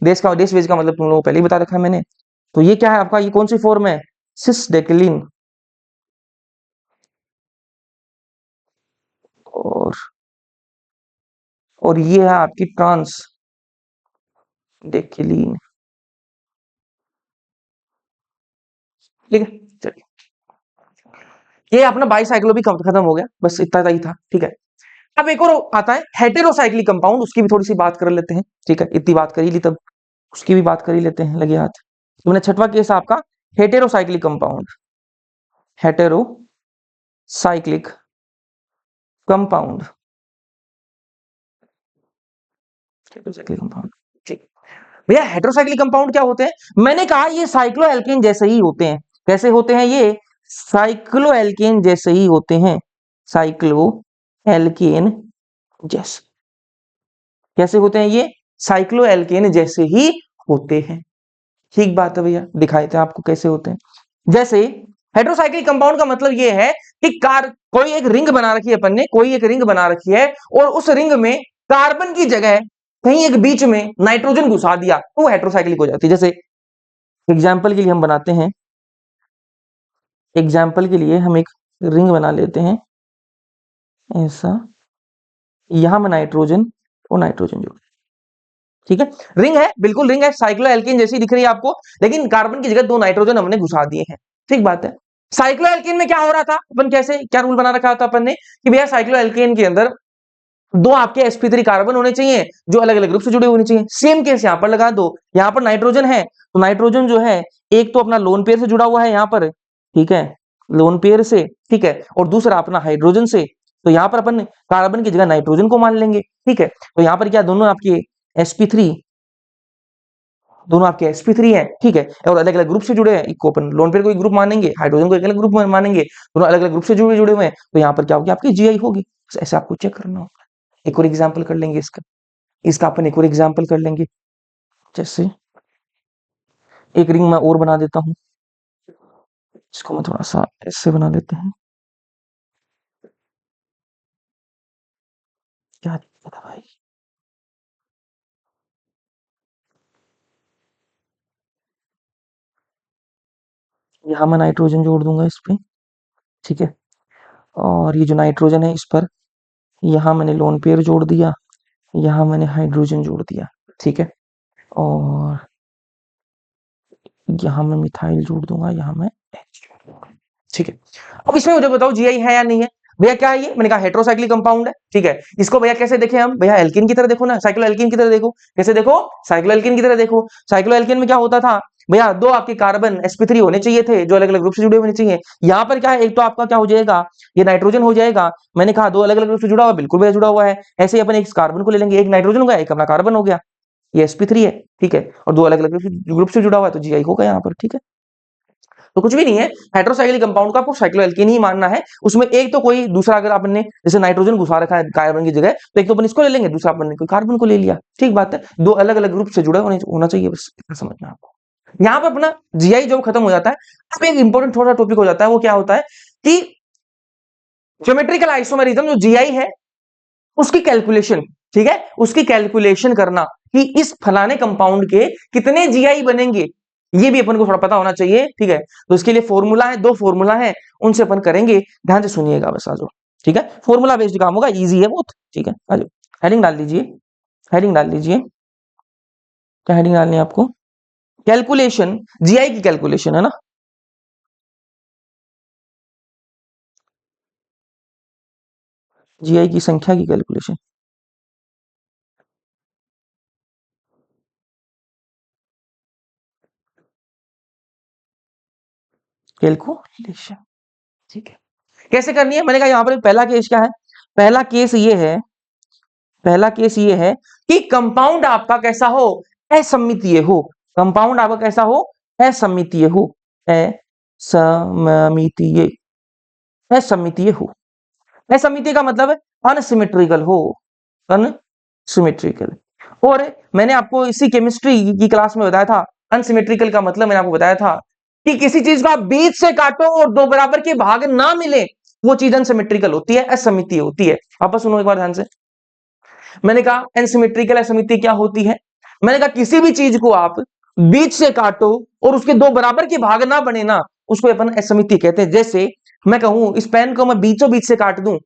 Speaker 1: देश वेज का मतलब तुम लोगों को पहले ही बता रखा है मैंने। तो ये क्या है आपका, ये कौन सी फॉर्म है, सिस्डेक्लिन। और ये है आपकी ट्रांस डेक्लिन। ठीक है, चलिए, ये अपना बाईसाइक्लो भी खत्म हो गया, बस इतना ही था। ठीक है, अब एक और आता है हेटेरोसाइक्लिक कंपाउंड, उसकी भी थोड़ी सी बात कर लेते हैं। ठीक है, इतनी बात कर ही ली तब उसकी भी बात कर ही लेते हैं, लगे हाथ। तो मैंने छठवां केस आपका heterocyclic compound, heterocyclic compound, heterocyclic compound. ठीक, भैया हेटेरोसाइक्लिक कंपाउंड क्या होते हैं, मैंने कहा ये साइक्लोएल्केन जैसे ही होते हैं। कैसे होते हैं ये, साइक्लोएल्केन जैसे ही होते हैं, साइक्लोएल्केन जैसे। कैसे होते हैं ये, साइक्लोएल्केन जैसे ही होते हैं। ठीक बात है भैया, दिखाए थे आपको कैसे होते हैं। जैसे हेटेरोसाइक्लिक कंपाउंड का मतलब ये है कि कोई एक रिंग बना रखी है अपन ने, कोई एक रिंग बना रखी है और उस रिंग में कार्बन की जगह कहीं एक बीच में नाइट्रोजन घुसा दिया तो वो हेटेरोसाइक्लिक हो जाती है। जैसे एग्जाम्पल के लिए हम बनाते हैं, एग्जाम्पल के लिए हम एक रिंग बना लेते हैं ऐसा, यहां में नाइट्रोजन और नाइट्रोजन जोड़। ठीक है, रिंग है, बिल्कुल रिंग है, साइक्लोएल्केन जैसी दिख रही है आपको, लेकिन कार्बन की जगह दो नाइट्रोजन हमने घुसा दिए हैं। ठीक बात है, साइक्लोएल्केन में क्या हो रहा था, अपन कैसे क्या रूल बना रखा था अपन ने कि भैया साइक्लोएल्केन के अंदर दो आपके sp3 कार्बन होने चाहिए जो अलग अलग ग्रुप से जुड़े होने चाहिए। सेम केस यहां पर लगा दो, यहां पर नाइट्रोजन है तो नाइट्रोजन जो है एक तो अपना लोन पेयर से जुड़ा हुआ है यहां पर, ठीक है, लोन पेयर से, ठीक है, और दूसरा अपना हाइड्रोजन से। तो यहां पर अपन कार्बन की जगह नाइट्रोजन को मान लेंगे। ठीक है, तो यहां पर क्या दोनों आपके sp3, दोनों आपके sp3 है। ठीक है, और अलग अलग ग्रुप से जुड़े हैं, एक को अपन लोन पेयर को एक ग्रुप मानेंगे, हाइड्रोजन को एक अलग ग्रुप में मानेंगे, दोनों अलग अलग ग्रुप से जुड़े हुए हैं। तो यहाँ पर क्या होगी, आपकी जीआई होगी। ऐसे आपको चेक करना होगा। एक और एग्जाम्पल कर लेंगे इसका, अपन एक और एग्जाम्पल कर लेंगे। जैसे एक रिंग मैं और बना देता हूँ, इसको मैं थोड़ा सा ऐसे बना लेते हैं। क्या दिक्कत है भाई, यहाँ मैं नाइट्रोजन जोड़ दूंगा इस पे। ठीक है, और ये जो नाइट्रोजन है इस पर यहाँ मैंने लोन पेयर जोड़ दिया, यहाँ मैंने हाइड्रोजन जोड़ दिया। ठीक है, और यहाँ मैं मिथाइल जोड़ दूंगा, यहाँ मैं H जोड़ दूंगा। ठीक है, अब इसमें मुझे बताओ जीआई है या नहीं है। भैया क्या है ये, मैंने कहा हेटेरोसाइक्लिक कंपाउंड है, ठीक है। इसको भैया कैसे देखें हम, भैया एल्कीन की तरह देखो ना, साइक्लोएल्कीन की तरह देखो। कैसे देखो, साइक्लोएल्कीन की तरह देखो। साइक्लोएल्कीन में क्या होता था भैया, दो आपके कार्बन sp3 होने चाहिए थे जो अलग अलग ग्रुप से जुड़े होने चाहिए। यहाँ पर क्या है, एक तो आपका क्या हो जाएगा, ये नाइट्रोजन हो जाएगा। मैंने कहा दो अलग अलग ग्रुप से जुड़ा हुआ, बिल्कुल भैया जुड़ा हुआ है। ऐसे ही अपन एक कार्बन को ले लेंगे, एक नाइट्रोजन हो गया, एक अपना कार्बन हो गया, ये sp3 है, ठीक है। और दो अलग अलग ग्रुप से जुड़ा हुआ है तो जीआई होगा यहाँ पर, ठीक है। तो कुछ भी नहीं है, हेटेरोसाइक्लिक कंपाउंड का आपको साइक्लोएल्केन ही मानना है। उसमें एक तो कोई दूसरा, अगर आपने जैसे नाइट्रोजन घुसा रखा है कार्बन की जगह, तो एक तो अपन इसको ले लेंगे, दूसरा अपन ने कोई कार्बन को ले लिया, ठीक बात है। दो अलग अलग ग्रुप से जुड़े होना चाहिए, बस इतना समझना आपको। यहाँ पे अपना जीआई जब खत्म हो जाता है, अब एक इंपॉर्टेंट थोड़ा टॉपिक हो जाता है, वो क्या होता है कि ज्योमेट्रिकल आइसोमेरिज्म जो जीआई है उसकी कैलकुलेशन, ठीक है, उसकी कैलकुलेशन करना कि इस फलाने कंपाउंड के कितने जीआई बनेंगे, ये भी अपन को थोड़ा पता होना चाहिए, ठीक है। तो इसके लिए फॉर्मूला है, दो फॉर्मूला है, उनसे अपन करेंगे, ध्यान से सुनिएगा बस आज, ठीक है। फॉर्मूला बेस्ड काम होगा, इजी है बहुत, ठीक है। आज हेडिंग डाल दीजिए, हेडिंग डाल दीजिए, क्या हेडिंग डालनी है आपको, कैलकुलेशन, जीआई की कैलकुलेशन है ना, जीआई की संख्या की कैलकुलेशन, कैलकुलेशन, ठीक है। कैसे करनी है, मैंने कहा यहाँ पर पहला केस क्या है, पहला केस ये है, पहला केस ये है कि कंपाउंड आपका कैसा हो, असम्मितीय हो। कंपाउंड आपका कैसा हो, असम्मितीय हो, असम्मितीय, असम्मितीय हो। असम्मितीय का मतलब है अनसिमेट्रिकल हो, अनसिमेट्रिकल। और मैंने आपको इसी केमिस्ट्री की क्लास में बताया था, अनसिमेट्रिकल का मतलब मैंने आपको बताया था कि किसी चीज को आप बीच से काटो और दो बराबर के भाग ना मिले, वो चीज अनसिमेट्रिकल होती है, असम्मितीय होती है। आप सुनो एक बार ध्यान से, मैंने कहा अनसिमेट्रिकल असमिति क्या होती है, मैंने कहा किसी भी चीज को आप बीच से काटो और उसके दो बराबर के भाग ना बने ना, उसको अपन असमिति कहते हैं। जैसे मैं कहूं इस पेन को मैं बीचों बीच से काट दूं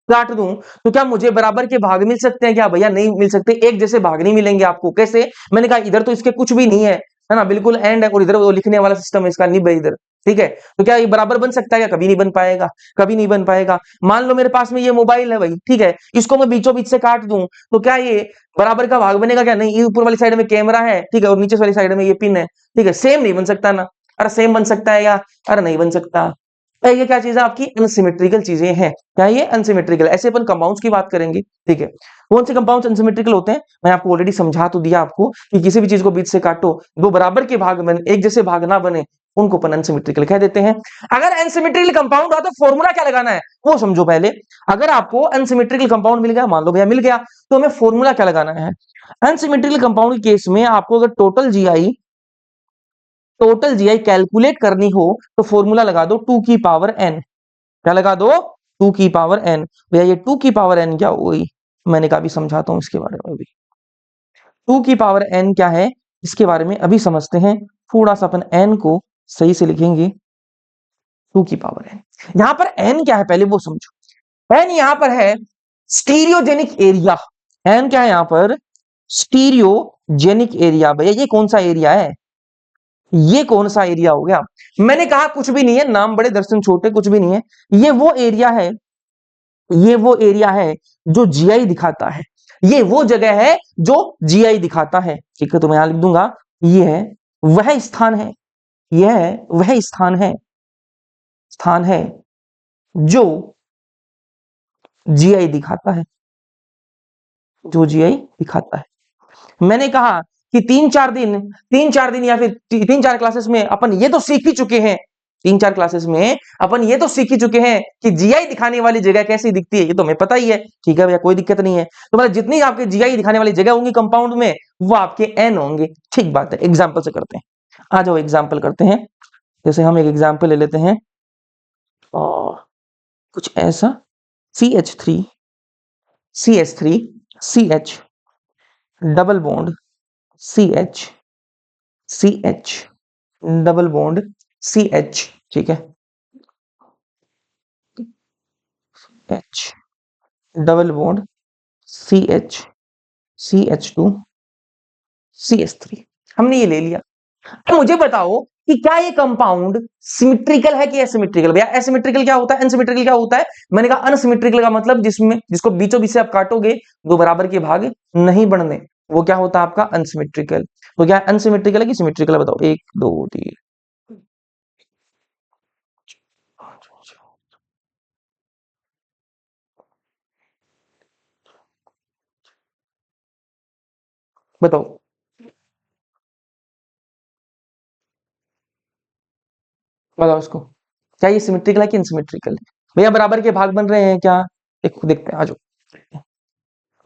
Speaker 1: तो क्या मुझे बराबर के भाग मिल सकते हैं क्या, भैया नहीं मिल सकते, एक जैसे भाग नहीं मिलेंगे आपको। कैसे, मैंने कहा इधर तो इसके कुछ भी नहीं है ना, बिल्कुल एंड है, और इधर वो लिखने वाला सिस्टम है इसका निब है इधर, ठीक है। तो क्या ये बराबर बन सकता है क्या, कभी नहीं बन पाएगा, कभी नहीं बन पाएगा। मान लो मेरे पास में ये मोबाइल है भाई, ठीक है, इसको मैं बीचों बीच से काट दूं तो क्या ये बराबर का भाग बनेगा क्या, नहीं। ये ऊपर वाली साइड में कैमरा है, ठीक है, और नीचे वाली साइड में ये पिन है, ठीक है, सेम नहीं बन सकता ना। अरे सेम बन सकता है या, अरे नहीं बन सकता। ये क्या चीज है आपकी, अनसिमेट्रिकल चीजें हैं, क्या ये अनसिमेट्रिकल। ऐसे अपन कंपाउंड्स की बात करेंगे, ठीक है। कौन से कंपाउंड्स अनसिमेट्रिकल होते हैं, मैं आपको ऑलरेडी समझा तो दिया आपको कि किसी भी चीज को बीच से काटो, दो बराबर के भाग बने, एक जैसे भाग ना बने, उनको अपन अनसिमेट्रिकल कह देते हैं। अगर अनसिमेट्रिकल कंपाउंड हो तो फॉर्मूला क्या लगाना है वो समझो पहले। अगर आपको अनसिमेट्रिकल कंपाउंड मिल गया, मान लो भैया मिल गया, तो हमें फॉर्मूला क्या लगाना है। अनसिमेट्रिकल कंपाउंड के केस में आपको अगर टोटल जीआई कैलकुलेट करनी हो तो फॉर्मूला लगा दो 2 की पावर n। क्या लगा दो, 2 की पावर n। भैया ये 2 की पावर n क्या हुई, मैंने कहा अभी समझाता हूं इसके बारे में। अभी 2 की पावर n क्या है, इसके बारे में अभी समझते हैं। थोड़ा सा अपन n को सही से लिखेंगे, 2 की पावर n। यहां पर n क्या है पहले वो समझो। n यहां पर है स्टीरियोजेनिक एरिया। n क्या है यहां पर, स्टीरियोजेनिक एरिया। भैया ये कौन सा एरिया है, ये कौन सा एरिया हो गया, मैंने कहा कुछ भी नहीं है, नाम बड़े दर्शन छोटे, कुछ भी नहीं है। ये वो एरिया है, ये वो एरिया है जो जीआई दिखाता है, ये वो जगह है जो जीआई दिखाता है, ठीक है। तो मैं यहां लिख दूंगा, ये है वह स्थान है, यह वह स्थान है जो जीआई दिखाता है, जो जीआई दिखाता है। मैंने कहा कि 3-4 दिन या फिर 3-4 क्लासेस में अपन ये तो सीख ही चुके हैं, 3-4 क्लासेस में अपन ये तो सीख ही चुके हैं कि जीआई दिखाने वाली जगह कैसी दिखती है, ये तो हमें पता ही है, ठीक है भैया, कोई दिक्कत नहीं है। तो मतलब जितनी आपके जीआई दिखाने वाली जगह होंगी कंपाउंड में, वो आपके एन होंगे, ठीक बात है। एग्जाम्पल से करते हैं, आ जाओ एग्जाम्पल करते हैं। जैसे हम एक एग्जाम्पल ले लेते हैं, और कुछ ऐसा, CH3 CH double bond CH double bond CH, ठीक है, H double bond CH2 CH3, हमने ये ले लिया। तो मुझे बताओ कि क्या ये कंपाउंड सिमेट्रिकल है कि एसिमेट्रिकल। भैया एसिमेट्रिकल क्या होता है, अनसिमेट्रिकल क्या होता है? मैंने कहा अनसिमेट्रिकल का मतलब जिसमें जिसको बीचों बीच से आप काटोगे दो बराबर के भाग नहीं बनने, वो क्या होता है आपका अनसिमेट्रिकल। तो क्या अनसिमेट्रिकल है कि सिमेट्रिकल है बताओ? 1 2 3 बताओ। बताओ इसको, क्या ये सिमेट्रिकल है कि अनसिमेट्रिकल है? भैया बराबर के भाग बन रहे हैं क्या? देखो देखते हैं, आ जाओ।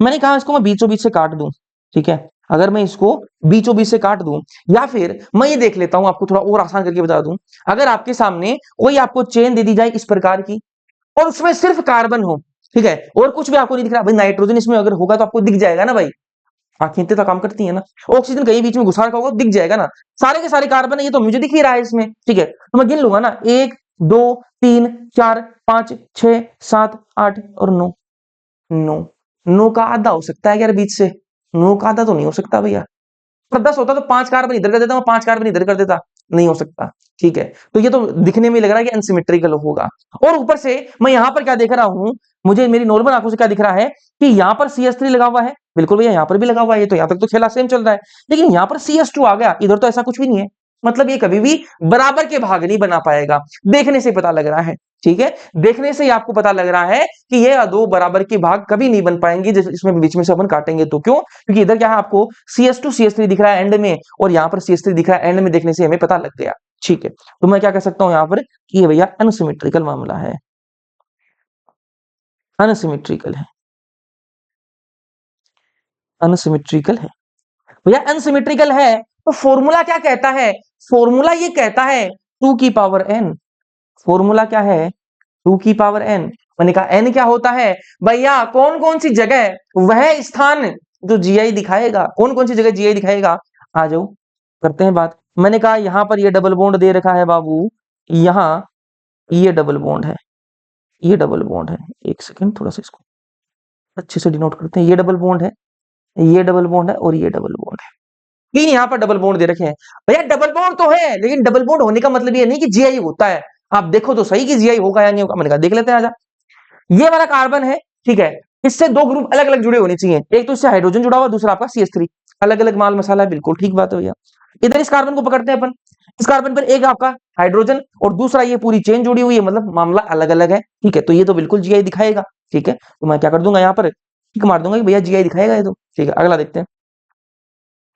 Speaker 1: मैंने कहा इसको मैं बीचों बीच से काट दूं, ठीक है। अगर मैं इसको बीचों बीच से काट दूं, या फिर मैं ये देख लेता हूं, आपको थोड़ा और आसान करके बता दूं। अगर आपके सामने कोई आपको चेन दे दी जाए इस प्रकार की, और उसमें सिर्फ कार्बन हो, ठीक है, और कुछ भी आपको नहीं दिख रहा, भाई नाइट्रोजन इसमें अगर होगा तो आपको दिख जाएगा ना भाई, आंखें इतने तो काम करती है ना। ऑक्सीजन कहीं बीच में घुसा रखा होगा दिख जाएगा ना। सारे के सारे कार्बन है, ये तो मुझे दिख ही रहा है इसमें, ठीक है। तो मैं गिन लूंगा ना, 1 2 3 4 5 6 7 8 और 9। 9, 9 का आधा हो सकता है यार बीच से, 9 का आधा तो नहीं हो सकता भैया। पर 10 होता तो 5 कार्बन इधर कर देता, मैं 5 कार्बन इधर कर देता, नहीं हो सकता, ठीक है। तो ये तो दिखने में लग रहा है कि अनसिमेट्रिकल होगा। और ऊपर से मैं यहां पर क्या देख रहा हूं, मुझे मेरी नॉर्मल आंखों से क्या दिख रहा है कि यहां पर CH3 लगा हुआ है, बिल्कुल भैया यहां पर भी लगा हुआ है, ये तो यहां तक तो खेला सेम चल रहा है। लेकिन यहां पर CS2 आ गया, इधर तो ऐसा कुछ भी नहीं है। मतलब ये कभी भी बराबर के भाग नहीं बना पाएगा, देखने से पता लग रहा है, ठीक है। देखने से ही आपको पता लग रहा है कि ये दो बराबर के भाग कभी नहीं बन पाएंगे, इसमें बीच में से अपन काटेंगे तो। क्यों? क्योंकि इधर क्या है, आपको CS2 CS3 दिख रहा है एंड में, और यहाँ पर CS3 दिख रहा है एंड में, देखने से हमें पता लग गया, ठीक है। तो मैं क्या कह सकता हूं यहाँ पर कि ये भैया अनसिमेट्रिकल मामला है, अनसिमेट्रिकल है, अनसिमेट्रिकल है। भैया अनसिमेट्रिकल है तो फॉर्मूला क्या कहता है? फॉर्मूला ये कहता है 2 की पावर n। फॉर्मूला क्या है? 2 की पावर n। मैंने कहा n क्या होता है भैया? कौन कौन सी जगह, वह स्थान जो GI दिखाएगा, कौन कौन सी जगह GI दिखाएगा। आ जाओ करते हैं बात। मैंने कहा यहां पर ये डबल बॉन्ड दे रखा है बाबू, यहां ये डबल बॉन्ड है, ये डबल बॉन्ड है। एक सेकंड, थोड़ा सा इसको अच्छे से डिनोट करते हैं। ये डबल बॉन्ड है, ये डबल बॉन्ड है, और ये डबल बॉन्ड है। तीन यहाँ पर डबल बॉन्ड दे रखे हैं। भैया डबल बॉन्ड तो है, लेकिन डबल बॉन्ड होने का मतलब ये नहीं कि GI होता है। आप देखो तो सही कि GI होगा या नहीं होगा। मैंने कहा देख लेते हैं, आजा। ये वाला कार्बन है, ठीक है, इससे दो ग्रुप अलग अलग जुड़े होने चाहिए। एक तो इससे हाइड्रोजन जुड़ा हुआ, दूसरा आपका CH3। अलग अलग माल मसाला है, बिल्कुल ठीक बात है भैया। इधर इस कार्बन को पकड़ते हैं अपन, इस कार्बन पर एक आपका हाइड्रोजन और दूसरा ये पूरी चेन जुड़ी हुई है, मतलब मामला अलग अलग है, ठीक है। तो ये तो बिल्कुल GI दिखाएगा, ठीक है। तो मैं क्या कर दूंगा यहाँ पर, टिक मार दूंगा कि भैया GI दिखाएगा ये तो, ठीक है। अगला देखते हैं,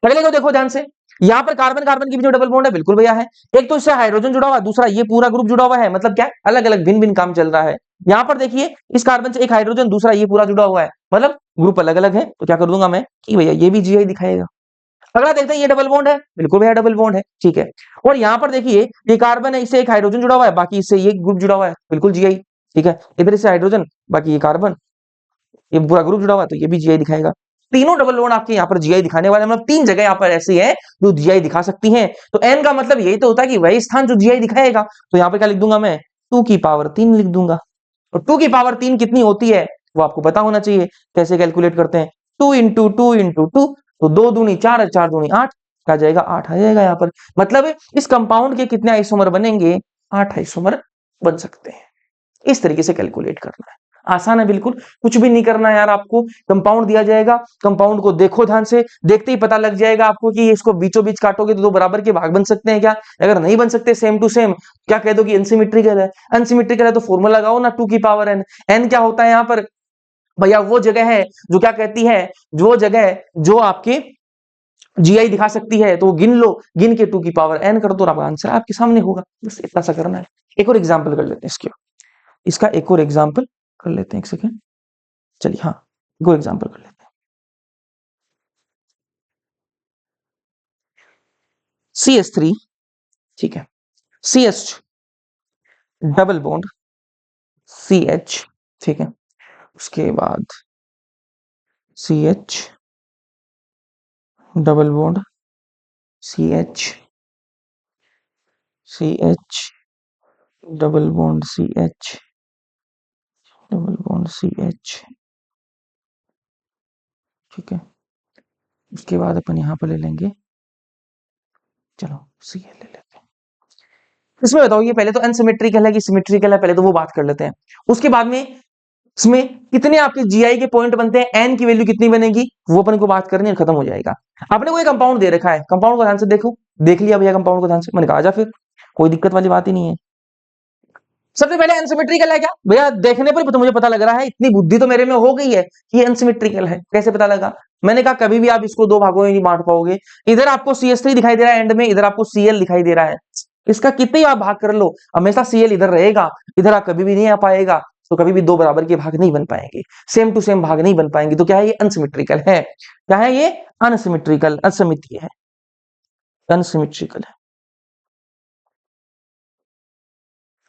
Speaker 1: अगले को देखो ध्यान से। यहाँ पर कार्बन कार्बन के बीच में डबल बॉन्ड है, बिल्कुल भैया है। एक तो इससे हाइड्रोजन जुड़ा हुआ है, दूसरा ये पूरा ग्रुप जुड़ा हुआ है, मतलब क्या, अलग अलग भिन्न भिन्न काम चल रहा है। यहाँ पर देखिए इस कार्बन से एक हाइड्रोजन, दूसरा ये पूरा जुड़ा हुआ है, मतलब ग्रुप अलग अलग है। तो क्या कर दूंगा मैं कि भैया ये भी GI दिखाएगा। अगला देखते हैं, ये डबल बॉन्ड है, बिल्कुल भैया डबल बॉन्ड है, ठीक है। और यहाँ पर देखिए ये कार्बन है, इससे एक हाइड्रोजन जुड़ा हुआ है, बाकी इससे ये ग्रुप जुड़ा हुआ है, बिल्कुल GI, ठीक है। इधर इससे हाइड्रोजन, बाकी ये कार्बन, ये पूरा ग्रुप जुड़ा हुआ है, तो ये भी GI दिखाएगा। तीनों डबल बॉन्ड आपके यहाँ पर GI दिखाने वाले, मतलब तीन जगह यहाँ पर ऐसी है जो GI दिखा सकती हैं। तो n का मतलब यही तो होता है कि वही स्थान जो GI दिखाएगा। तो यहाँ पे क्या लिख दूंगा मैं, 2 की पावर 3 लिख दूंगा। और 2 की पावर 3 कितनी होती है वो आपको पता होना चाहिए। कैसे कैलकुलेट करते हैं, 2 × 2 × 2, तो 2 दूनी 4 और 4 दूनी 8, क्या जाएगा 8 आ जाएगा यहाँ पर। मतलब इस कंपाउंड के कितने आइसोमर बनेंगे, 8 आइसोमर बन सकते हैं। इस तरीके से कैलकुलेट करना है, आसान है बिल्कुल। कुछ भी नहीं करना है यार, आपको कंपाउंड दिया जाएगा, कंपाउंड को देखो ध्यान से, देखते ही पता लग जाएगा आपको कि इसको बीचों बीच काटोगे तो दो बराबर के भाग बन सकते हैं क्या। अगर नहीं बन सकते सेम टू सेम, क्या कह दो कि अनसिमेट्रिकल है। अनसिमेट्रिकल है तो फॉर्मूला लगाओ ना, 2 की पावर n। n क्या होता है यहाँ पर भैया, वो जगह है जो क्या कहती है, जो जगह जो आपके GI दिखा सकती है, तो गिन लो, गिन के 2 की पावर n कर दो, और आपका आंसर आपके सामने होगा। बस इतना सा करना है। एक और एग्जाम्पल कर लेते हैं इसके, इसका एक और एग्जाम्पल कर लेते हैं, एक सेकेंड, चलिए हाँ, एक और एग्जाम्पल कर लेते हैं। CH3, ठीक है, CH डबल बॉन्ड CH, ठीक है, उसके बाद CH double bond CH, CH double bond CH, double bond CH, ठीक है। उसके बाद अपन यहाँ पर ले लेंगे, चलो Cl ले लेते हैं, इसमें बताओ ये पहले तो अनसिमेट्रिकल है कि सिमेट्रिकल है, पहले तो वो बात कर लेते हैं। उसके बाद में इसमें कितने आपके जीआई के पॉइंट बनते हैं, एन की वैल्यू कितनी बनेगी, वो अपन को बात करनी है, खत्म हो जाएगा। आपने कोई कंपाउंड दे रखा है, कंपाउंड को ध्यान से देखो, देख लिया भैया कंपाउंड को ध्यान से, मैंने कहा आजा फिर, कोई दिक्कत वाली बात ही नहीं है। सबसे पहले अनसिमेट्रिकल है क्या भैया, देखने पर तो मुझे पता लग रहा है, इतनी बुद्धि तो मेरे में हो गई है कि अनसिमेट्रिकल है, कैसे पता लगा? मैंने कहा कभी भी आप इसको दो भागों में नहीं बांट पाओगे, इधर आपको CH3 दिखाई दे रहा है एंड में, इधर आपको Cl दिखाई दे रहा है, इसका कितने आप भाग कर लो हमेशा Cl इधर रहेगा, इधर आप कभी भी नहीं आ पाएगा, तो कभी भी दो बराबर के भाग नहीं बन पाएंगे, सेम टू सेम भाग नहीं बन पाएंगे, तो क्या है ये अनसिमेट्रिकल है, क्या है ये अनसिमेट्रिकल, असमितीय है, अनसिमेट्रिकल है,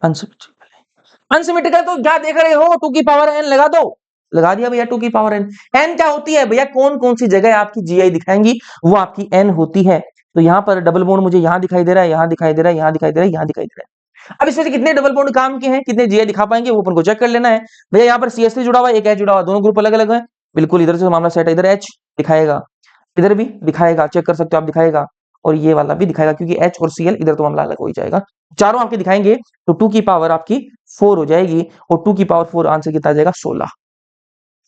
Speaker 1: अनसिमेट्रिकल है। अनसिमेट्रिकल तो क्या देख रहे हो, 2 की पावर n लगा दो, लगा दिया भैया 2 की पावर n। n क्या होती है भैया, कौन कौन सी जगह आपकी जीआई दिखाएंगी, वो आपकी n होती है। तो यहाँ पर डबल बॉन्ड मुझे यहाँ दिखाई दे रहा है, यहाँ दिखाई दे रहा है, यहाँ दिखाई दे रहा है, यहाँ दिखाई दे रहा है। अब इसमें से कितने डबल बॉन्ड काम के हैं, कितने जीआई दिखा पाएंगे, वो अपन को चेक कर लेना है। भैया यहाँ पर CH3 जुड़ा हुआ है, एक H जुड़ा हुआ, दोनों ग्रुप अलग अलग है, बिल्कुल इधर से मामला सेट है, इधर H दिखाएगा, इधर भी दिखाएगा, चेक कर सकते हो आप, दिखाएगा, और ये वाला भी दिखाएगा, क्योंकि H और Cl इधर तो मामला अलग हो ही जाएगा, चारों आपके दिखाएंगे, तो 2 की पावर आपकी 4 हो जाएगी, और 2 की पावर 4 आंसर कितना आ जाएगा 16,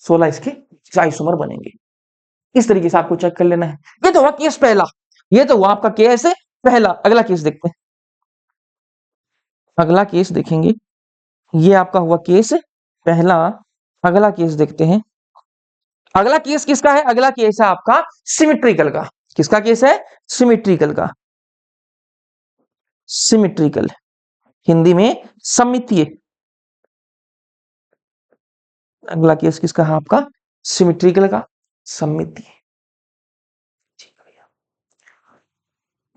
Speaker 1: 16 इसके आइसोमर बनेंगे। इस तरीके से आपको चेक कर लेना है। ये तो हुआ केस पहला, ये तो हुआ आपका केस पहला। अगला केस देखते हैं, अगला केस देखेंगे, ये आपका हुआ केस पहला। अगला केस देखते हैं, अगला केस किसका है, अगला केस है आपका सिमेट्रिकल का। किसका केस है, सिमेट्रिकल का, सिमेट्रिकल, हिंदी में सममितीय। अगला केस किसका है आपका, सिमेट्रिकल का, सममितीय।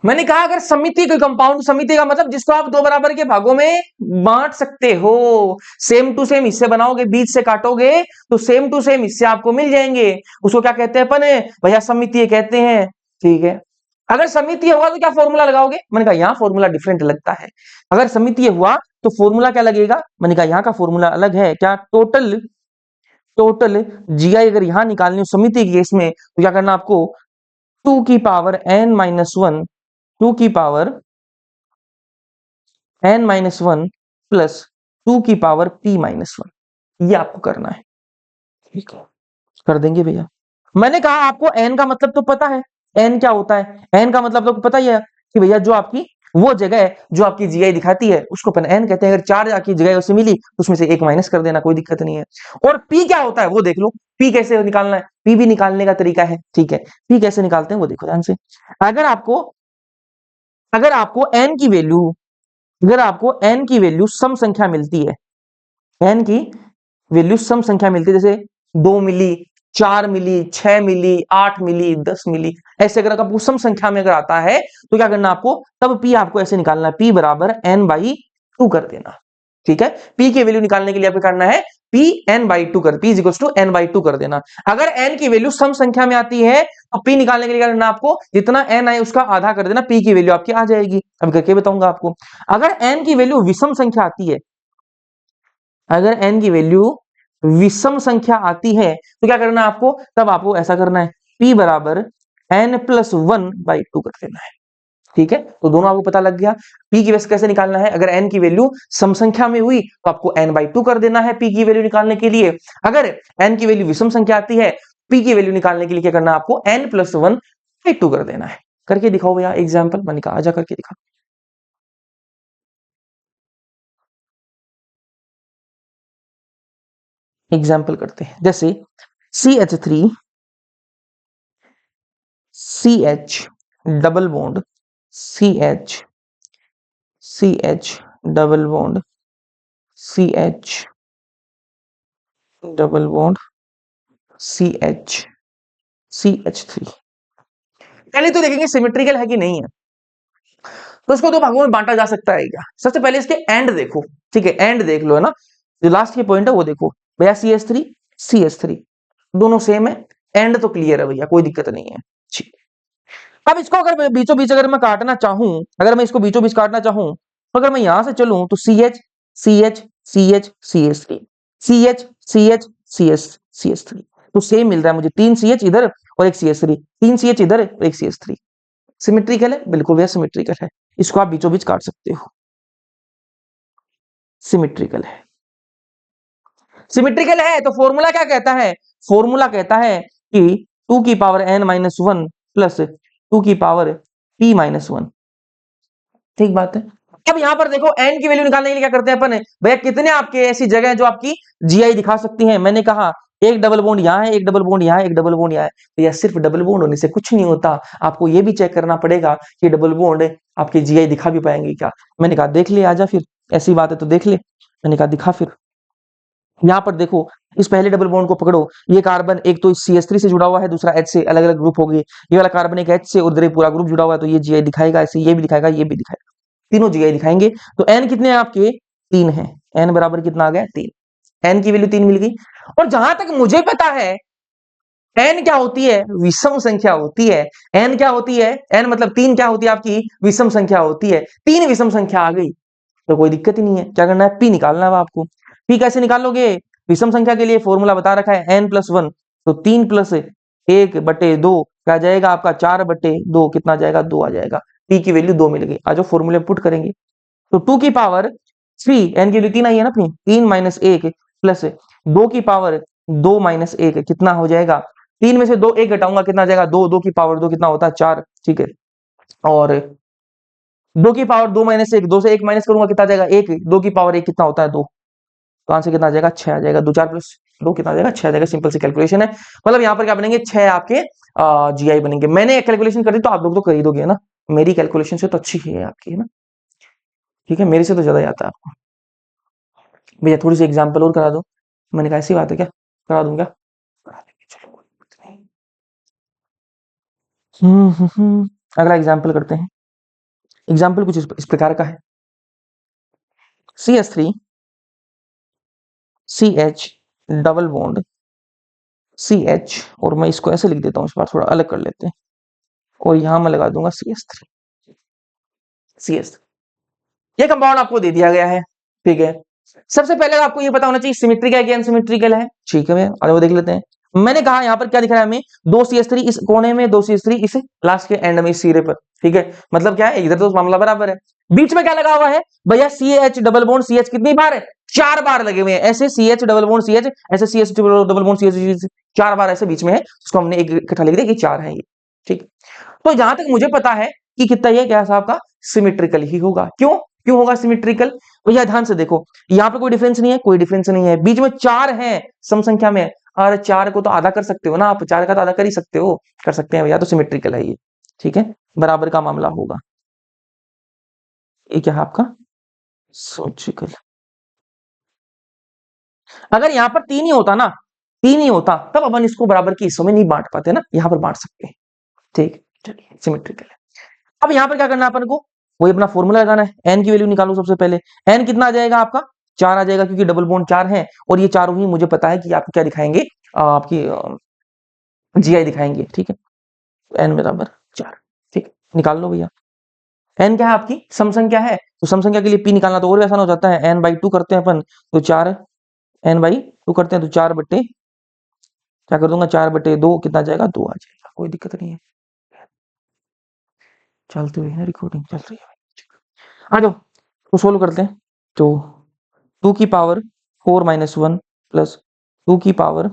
Speaker 1: मैंने कहा अगर समिति कोई कंपाउंड, समिति का मतलब जिसको आप दो बराबर के भागों में बांट सकते हो, सेम टू सेम हिस्से बनाओगे, बीच से काटोगे तो सेम टू सेम हिस्से आपको मिल जाएंगे, उसको क्या कहते हैं अपन भैया, समिति कहते हैं। ठीक है, अगर समिति हुआ तो क्या फॉर्मूला लगाओगे, मैंने कहा यहाँ फॉर्मूला डिफरेंट लगता है। अगर समिति हुआ तो फॉर्मूला क्या लगेगा, मैंने कहा यहाँ का फॉर्मूला अलग है, क्या, टोटल, टोटल जीआई अगर यहां निकालनी हो समिति के केस में, तो क्या करना आपको, 2 की पावर n-1, 2 की पावर n-1 प्लस 2 की पावर p-1, ये आपको करना है। ठीक है, कर देंगे भैया। मैंने कहा आपको n का मतलब तो पता है, n क्या होता है, n का मतलब तो पता ही है कि भैया जो आपकी वो जगह है जो आपकी जीआई दिखाती है उसको अपन n कहते हैं। अगर 4 आपकी जगह उसे मिली तो उसमें से 1 माइनस कर देना, कोई दिक्कत नहीं है। और p क्या होता है वो देख लो, p कैसे निकालना है, p भी निकालने का तरीका है। ठीक है, p कैसे निकालते हैं वो देखो ध्यान से। अगर आपको अगर आपको n की वैल्यू अगर आपको n की वैल्यू सम संख्या मिलती है, n की वैल्यू सम संख्या मिलती है, जैसे 2 मिली, 4 मिली, 6 मिली, 8 मिली, 10 मिली, ऐसे अगर आपको सम संख्या में अगर आता है तो क्या करना आपको, तब p आपको ऐसे निकालना है, p बराबर n/2 कर देना। ठीक है, p की वैल्यू निकालने के लिए आपको करना है p n/2 कर, p n/2 कर देना। अगर n की वैल्यू सम संख्या में आती है तो p निकालने के लिए करना आपको, जितना n आए उसका आधा कर देना, p की वैल्यू आपकी आ जाएगी। अब करके बताऊंगा आपको। अगर n की वैल्यू विषम संख्या आती है, अगर n की वैल्यू विषम संख्या आती है तो क्या करना है आपको, तब आपको ऐसा करना है, p बराबर n+1/2 कर देना है। ठीक है, तो दोनों आपको पता लग गया। p की वैल्यू कैसे निकालना है, अगर n की वैल्यू सम संख्या में हुई तो आपको n/2 कर देना है p की वैल्यू निकालने के लिए। अगर n की वैल्यू विषम संख्या आती है, p की वैल्यू निकालने के लिए क्या करना है आपको, n+1/2 कर देना है। करके दिखाओ भैया एग्जाम्पल, मैंने कहा आजा करके दिखा। एग्जाम्पल करते हैं, जैसे CH3 CH double bond CH CH double bond CH double bond CH CH3। पहले तो देखेंगे सिमेट्रिकल है कि नहीं है, तो उसको दो भागों में बांटा जा सकता है क्या। सबसे पहले इसके एंड देखो, ठीक है, एंड देख लो, है ना, जो लास्ट के पॉइंट है वो देखो भैया, CH3 CH3 दोनों सेम है, एंड तो क्लियर है भैया, कोई दिक्कत नहीं है। ठीक, अब इसको अगर बीचों बीच अगर मैं काटना चाहूं, अगर मैं इसको बीचों बीच काटना चाहूं, तो अगर मैं यहां से चलूं तो CH CH CH CH3 CH CH CH CH3, तो सेम मिल रहा है मुझे, 3 CH इधर और एक CH3, 3 CH इधर और एक CH3। सिमेट्रिकल है, बिल्कुल भैया सिमेट्रिकल है, इसको आप बीचों बीच काट सकते हो। सिमिट्रिकल है। सिमिट्रिकल है तो फॉर्मूला क्या कहता है? फॉर्मूला कहता है कि 2 की पावर n-1 प्लस 2 की पावर p-1। ठीक बात है। अब यहां पर देखो n की वैल्यू निकालने के लिए क्या करते हैं अपन, भैया कितने आपके ऐसी जगह है जो आपकी जीआई दिखा सकती हैं? मैंने कहा एक डबल बॉन्ड यहाँ है, एक डबल बॉन्ड यहाँ है, एक डबल बॉन्ड यहाँ है। तो यह सिर्फ डबल बॉन्ड होने से कुछ नहीं होता, आपको ये भी चेक करना पड़ेगा कि डबल बॉन्ड आपके जीआई दिखा भी पाएंगे क्या। मैंने कहा देख ले, आजा फिर, ऐसी बात है तो देख ले। मैंने कहा दिखा फिर। यहाँ पर देखो, इस पहले डबल बॉन्ड को पकड़ो, ये कार्बन एक तो CH3 से जुड़ा हुआ है, दूसरा H से, अलग अलग ग्रुप हो गए। ये वाला कार्बन एक H से, उधर पूरा ग्रुप जुड़ा हुआ है, तो ये जीआई दिखाएगा, ऐसे ये भी दिखाएगा, ये भी दिखाएगा, तीनों जीआई दिखाएंगे। तो n कितने हैं आपके? 3 है। n बराबर कितना आ गया? 3। n की वैल्यू 3 मिल गई। और जहां तक मुझे पता है n क्या होती है? विषम संख्या होती है। n क्या होती है? n मतलब 3 क्या होती है आपकी? विषम संख्या होती है। 3 विषम संख्या आ गई तो कोई दिक्कत ही नहीं है। क्या करना है? p निकालना है आपको। p कैसे निकालोगे? विषम संख्या के लिए फॉर्मूला बता रखा है n+1, तो 3 प्लस 1/2 क्या जाएगा आपका? 4/2 कितना जाएगा? 2 आ जाएगा। p की वैल्यू 2 मिल गई। आज फॉर्मूले पुट करेंगे तो 2 की पावर 3, n की वैल्यू 3 आई है ना अपनी, 3 माइनस 1 प्लस 2 की पावर 2 माइनस 1 कितना हो जाएगा? 3 में से 2 1 घटाऊंगा कितना जाएगा? 2, 2 की पावर 2 कितना होता है? 4। ठीक है। और 2 की पावर 2 माइनस 1, 2 से 1 माइनस करूंगा कितना जाएगा? 1। 2 की पावर 1 कितना होता है? 2। तो आंसर कितना आ जाएगा? 6 आ जाएगा। 2 4 प्लस 2 कितना आ जाएगा? 6 आ जाएगा। सिंपल सी कैलकुलेशन है। मतलब यहाँ पर क्या बनेंगे? 6 आपके जीआई बनेंगे। मैंने कैलकुलेशन कर दी तो आप लोग तो कर ही दोगे ना, मेरी कैलकुलेशन से तो अच्छी ही है आपकी, है ना। ठीक है, मेरे से तो ज्यादा ही आता है आपको। भैया थोड़ी सी एग्जांपल और करा दो। मैंने कहा ऐसी बात है क्या, करा दूंगा? करा देंगे, चलो कोई बात नहीं। अगला एग्जांपल करते हैं। एग्जांपल कुछ इस प्रकार का है। CH3 CH double bond CH, और मैं इसको ऐसे लिख देता हूँ, इस बार थोड़ा अलग कर लेते हैं, और यहां मैं लगा दूंगा CH3। ये कंपाउंड आपको दे दिया गया है। ठीक है, सबसे पहले आपको ये पता होना चाहिए सिमेट्रिक है कि अनसिमेट्रिकल है। ठीक है भैया, वो देख लेते हैं। मैंने कहा यहाँ पर क्या दिख रहा है हमें? 2 CH3 इस कोने में, 2 CH3 इस लास्ट के एंड में, इस सिरे पर। ठीक है, मतलब क्या है, इधर तो मामला बराबर है। बीच में क्या लगा हुआ है भैया? CH डबल बॉन्ड CH कितनी बार है? 4 बार लगे हुए हैं। ऐसे CH डबल बॉन्ड CH, ऐसे CH डबल बॉन्ड CH 4 बार ऐसे बीच में है, उसको हमने एक इकट्ठा लिख दिया कि 4 है ये। ठीक, तो जहां तक मुझे पता है कि कितना ये क्या साहब का सिमेट्रिकल ही होगा। क्यों क्यों होगा सिमेट्रिकल? भैया ध्यान से देखो, यहाँ पे कोई डिफरेंस नहीं है, कोई डिफरेंस नहीं है, बीच में 4 है सम संख्या में। और 4 को तो आधा कर सकते हो ना आप, 4 का तो आधा कर ही सकते हो, कर सकते हैं भैया, तो सिमेट्रिकल है ये। ठीक है, बराबर का मामला होगा। ये क्या है आपका? सिमेट्रिकल। अगर यहाँ पर 3 ही होता ना, 3 ही होता, तब अपन इसको बराबर के हिस्सों में नहीं बांट पाते ना, यहाँ पर बांट सकते हैं। ठीक, चलिए सिमेट्रिकल है। अब यहाँ पर क्या करना है अपन को? वही अपना फॉर्मूला लगाना है। एन की वैल्यू निकालो सबसे पहले। एन कितना आ जाएगा आपका? 4 आ जाएगा, क्योंकि डबल बॉन्ड 4 है, और ये चारों ही मुझे पता है कि आपको क्या दिखाएंगे, आपकी जीआई दिखाएंगे। ठीक है, एन बराबर 4। ठीक, निकाल लो भैया। एन क्या है आपकी? सम संख्या है, तो सम संख्या के लिए पी निकालना तो और भी आसान हो जाता है। n/2 करते हैं अपन, तो 4, n/2 करते हैं तो 4 बट्टे, क्या कर दूंगा, 4/2 कितना जाएगा? 2 आ जाएगा। कोई दिक्कत नहीं है, चलती हुई है रिकॉर्डिंग, चल रही है। आ जाओ तो सोल्व करते हैं। तो 2 की पावर 4-1 प्लस 2 की पावर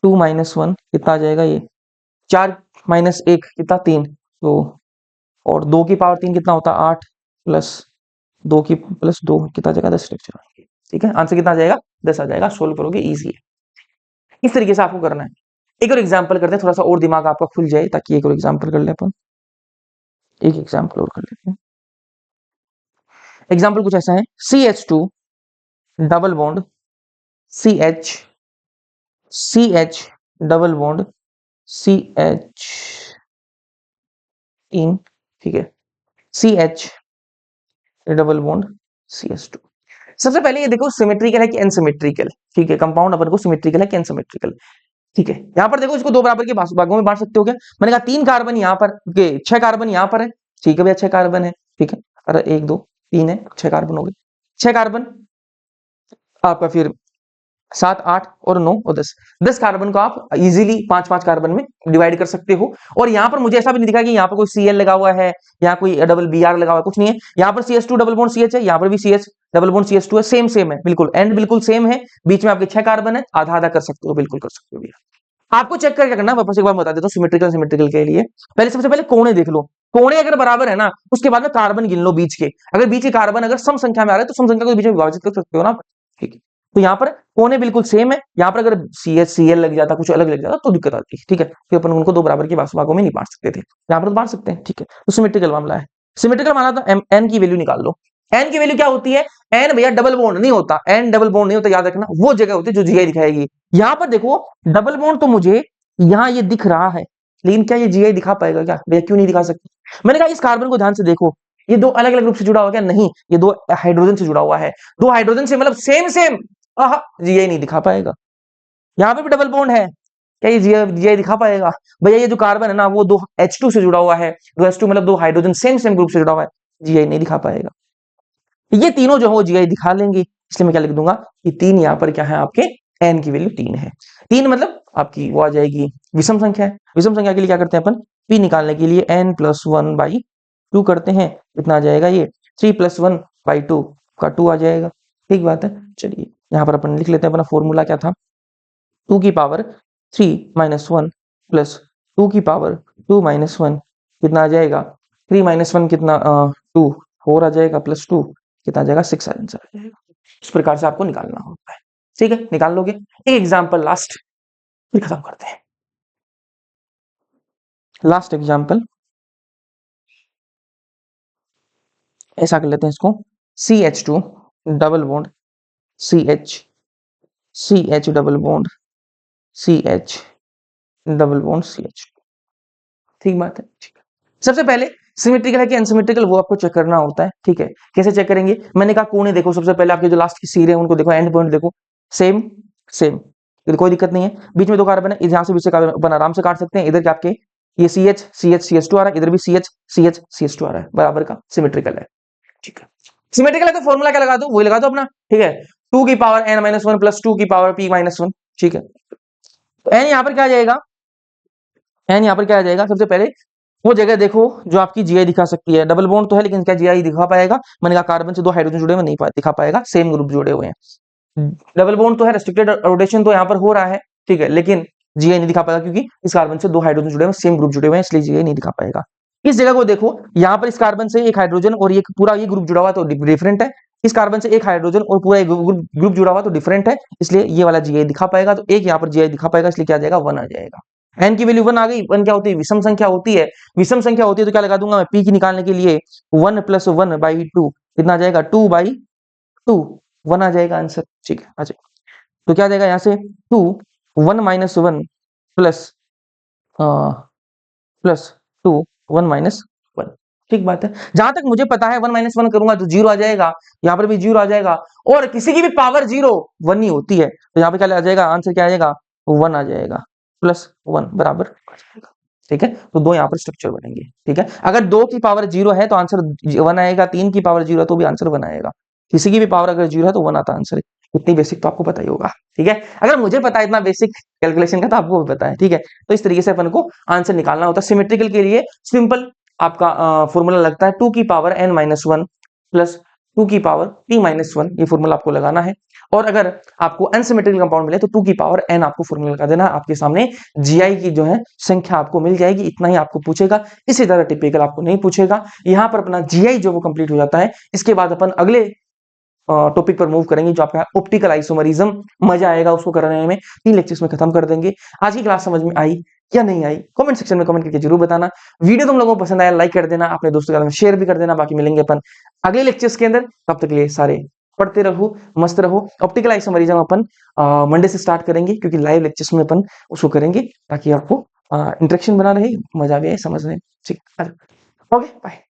Speaker 1: 2-1 कितना आ जाएगा? ये 4 माइनस 1 कितना? 3। तो और 2 की पावर 3 कितना होता है? 8 प्लस 2 की प्लस 2 कितना आ जाएगा? 10 स्ट्रक्चर आएंगे। ठीक है, आंसर कितना आ जाएगा? 10 आ जाएगा। सोल्व करोगे, इजी है। इस तरीके से आपको करना है। एक और एग्जाम्पल करते हैं, थोड़ा सा और दिमाग आपका खुल जाए, ताकि एक और एग्जाम्पल कर ले अपन। एक एग्जाम्पल और कर लेते हैं। एग्जाम्पल कुछ ऐसा है। CH2 double bond CH, CH double bond CH इन, ठीक है, CH डबल बॉन्ड CH2। सबसे पहले ये देखो सिमेट्रिकल है कि अनसिमेट्रिकल। ठीक है, कंपाउंड अपन को सिमेट्रिकल है कि अनसिमेट्रिकल। ठीक है, यहाँ पर देखो, इसको 2 बराबर के भागों में बांट सकते हो क्या? मैंने कहा 3 कार्बन यहाँ पर, 6 कार्बन यहाँ पर है। ठीक है भैया, 6 कार्बन है। ठीक है, अरे 1 2 3 है, 6 कार्बन हो गए। 6 कार्बन आपका फिर 7 8 और 9 और 10 10 कार्बन को आप इजीली 5 5 कार्बन में डिवाइड कर सकते हो। और यहाँ पर मुझे ऐसा भी नहीं दिखा कि यहाँ पर कोई Cl लगा हुआ है, यहाँ कोई डबल Br लगा हुआ है, कुछ नहीं है। यहाँ पर CH2 डबल बॉन्ड CH है, यहाँ पर भी CH डबल बॉन्ड CH2 है, सेम सेम है बिल्कुल, एंड बिल्कुल सेम है। बीच में आपके 6 कार्बन है, आधा आधा कर सकते हो, बिल्कुल कर सकते हो भैया। आपको चेक करके करना, वापस एक बार बता देता हूँ सिमेट्रिकल सिमेट्रिकल के लिए। पहले सबसे पहले कोणे देख लो, कोणे अगर बराबर है ना, उसके बाद में कार्बन गिन लो बीच के। अगर बीच के कार्बन अगर सम संख्या में आ रहे हैं तो सम संख्या को बीच में विभाजित कर सकते हो ना, ठीक है। तो यहाँ पर कोने बिल्कुल सेम है, यहाँ पर अगर CH Cl लग जाता, कुछ अलग लग जाता तो दिक्कत आती है, ठीक है। फिर अपन उनको दो बराबर के भागों में नहीं बांट सकते थे, यहाँ पर तो बांट सकते हैं, ठीक है। तो सिमेट्रिकल मामला है। सिमेट्रिकल माना तो n की वैल्यू निकाल लो। n की वैल्यू क्या होती है? n भैया डबल बॉन्ड नहीं होता, n डबल बॉन्ड नहीं होता, याद रखना। वो जगह होती है जो GI दिखाएगी। यहाँ पर देखो डबल बॉन्ड तो मुझे यहाँ ये दिख रहा है, लेकिन क्या ये GI दिखा पाएगा क्या भैया? क्यों नहीं दिखा सकती? मैंने कहा इस कार्बन को ध्यान से देखो, ये दो अलग अलग ग्रुप से जुड़ा हुआ क्या? नहीं, ये दो हाइड्रोजन से जुड़ा हुआ है। दो हाइड्रोजन से मतलब सेम सेम, GI नहीं दिखा पाएगा। यहाँ पे भी डबल बॉन्ड है, क्या ये GI दिखा पाएगा? भैया ये जो कार्बन है ना वो दो H2 से जुड़ा हुआ है, दो H2 मतलब दो हाइड्रोजन सेम सेम ग्रुप से जुड़ा हुआ है, GI नहीं दिखा पाएगा। ये तीनों जो है वो GI दिखा लेंगे, इसलिए मैं क्या लिख दूंगा कि 3 यहाँ पर क्या है आपके, n की वैल्यू 3 है। 3 मतलब आपकी वो आ जाएगी विषम संख्या है। विषम संख्या के लिए क्या करते हैं अपन, p निकालने के लिए n + 1/2 करते हैं, कितना आ जाएगा ये 3 + 1/2 का 2 आ जाएगा, ठीक बात है। चलिए यहाँ पर अपन लिख लेते हैं, अपना फॉर्मूला क्या था, 2 की पावर 3 - 1 प्लस 2 की पावर 2 - 1 कितना आ जाएगा, 3 - 1 कितना 2 4 आ जाएगा, प्लस 2 कितना आ जाएगा 6 आंसर आ जाएगा। इस प्रकार से आपको निकालना होता है, ठीक है। निकाल लोगे। एक एग्जांपल लास्ट, फिर खत्म करते हैं। लास्ट एग्जांपल ऐसा कर लेते हैं इसको, CH2 double bond CH double bond CH double bond CH, ठीक बात है, ठीक है। सबसे पहले सिमेट्रिकल है कि अनसिमेट्रिकल वो आपको चेक करना होता है, ठीक है। कैसे चेक करेंगे? मैंने कहा कोने देखो, सबसे पहले आपके जो लास्ट की सीर है उनको देखो, एंड पॉइंट देखो, सेम सेम, कोई दिक्कत नहीं है। बीच में दो कार्बन है, यहाँ से बीच से कार्बन अपन आराम से काट सकते हैं। इधर क्या आपके ये CH CH CH2 आ रहा है, इधर भी CH CH CH2 आ रहा है, बराबर का सिमेट्रिकल है, ठीक है। सिमेट्रिकल है तो फॉर्मूला क्या लगा दो, वही लगा दो अपना, ठीक है। 2 की पावर n - 1 प्लस 2 की पावर p - 1, ठीक है। तो n यहाँ पर क्या आ जाएगा, n यहाँ पर क्या आ जाएगा, सबसे पहले वो जगह देखो जो आपकी GI दिखा सकती है। डबल बॉन्ड तो है लेकिन क्या GI दिखा पाएगा? मैंने कहा कार्बन से दो हाइड्रोजन जुड़े हुए नहीं दिखा पाएगा, सेम ग्रुप जुड़े हुए हैं। डबल बॉन्ड तो है, रेस्ट्रिक्टेड रोटेशन तो यहाँ पर हो रहा है, ठीक है, लेकिन GI नहीं दिखा पाएगा क्योंकि इस कार्बन से दो हाइड्रोजन जुड़े हुए हैं, सेम ग्रुप जुड़े हुए हैं, इसलिए GI नहीं दिखा पाएगा। इस जगह को देखो, यहाँ पर इस कार्बन से एक हाइड्रोजन और ये पूरा ये ग्रुप जुड़ा हुआ तो डिफरेंट है, इस कार्बन से एक हाइड्रोजन और पूरा ग्रुप जुड़ा हुआ तो डिफरेंट है, इसलिए ये वाला GI दिखा पाएगा। तो एक यहाँ पर GI दिखा पाएगा, इसलिए क्या आ जाएगा 1 आ जाएगा। n की वैल्यू 1 आ गई। 1 क्या होती है? विषम संख्या होती है। विषम संख्या होती है तो क्या लगा दूंगा मैं, p की निकालने के लिए 1 + 1/2 कितना आ जाएगा 2/2, 1 आ जाएगा आंसर, ठीक है। अच्छा तो क्या आ जाएगा यहाँ से 2 1 - 1 प्लस 2 1 - 1, ठीक बात है। जहां तक मुझे पता है 1 - 1 करूंगा तो 0 आ जाएगा, यहाँ पर भी 0 आ जाएगा, और किसी की भी पावर 0 1 ही होती है, तो यहाँ पे क्या आ जाएगा आंसर, क्या आ जाएगा 1 आ जाएगा, +1 बराबर, ठीक है। तो दो यहाँ पर स्ट्रक्चर बनेंगे, ठीक है। अगर 2 की पावर 0 है तो आंसर 1 आएगा, 3 की पावर 0 है तो भी आंसर 1 आएगा, किसी की भी पावर अगर 0 है तो 1 आता आंसर। इतनी बेसिक तो आपको पता ही होगा, ठीक है। अगर मुझे पता है इतना बेसिक कैलकुलेशन का तो आपको भी पता है, ठीक है। तो इस तरीके से अपन को आंसर निकालना होता है। सिमेट्रिकल के लिए सिंपल आपका फॉर्मूला लगता है 2 की पावर n - 1 प्लस 2 की पावर p - 1, ये फॉर्मूला आपको लगाना है। और अगर आपको अनसिमेट्रिकल कंपाउंड मिले तो 2 की पावर n आपको फॉर्मूला लगा देना, आपके सामने GI की जो है संख्या आपको मिल जाएगी। इतना ही आपको पूछेगा, इसी तरह टिपिकल आपको नहीं पूछेगा। यहाँ पर अपना GI जो वो कंप्लीट हो जाता है। इसके बाद अपन अगले टॉपिक पर मूव करेंगे जो आपका ऑप्टिकल आइसोमरिज्म। मजा आएगा उसको करने में, 3 लेक्चर्स में खत्म कर देंगे। आज की क्लास समझ में आई या नहीं आई, कमेंट सेक्शन में कमेंट करके जरूर बताना। वीडियो तुम लोगों को पसंद आया लाइक कर देना, अपने दोस्तों के साथ में शेयर भी कर देना। बाकी मिलेंगे अपन अगले लेक्चर्स के अंदर, तब तक के लिए सारे पढ़ते रहो, मस्त रहो। ऑप्टिकल आइसोमरिज्म अपन मंडे से स्टार्ट करेंगे, क्योंकि लाइव लेक्चर्स में अपन उसको करेंगे ताकि आपको इंटरेक्शन बना रहे, मजा भी आए समझने, ठीक है। Okay bye.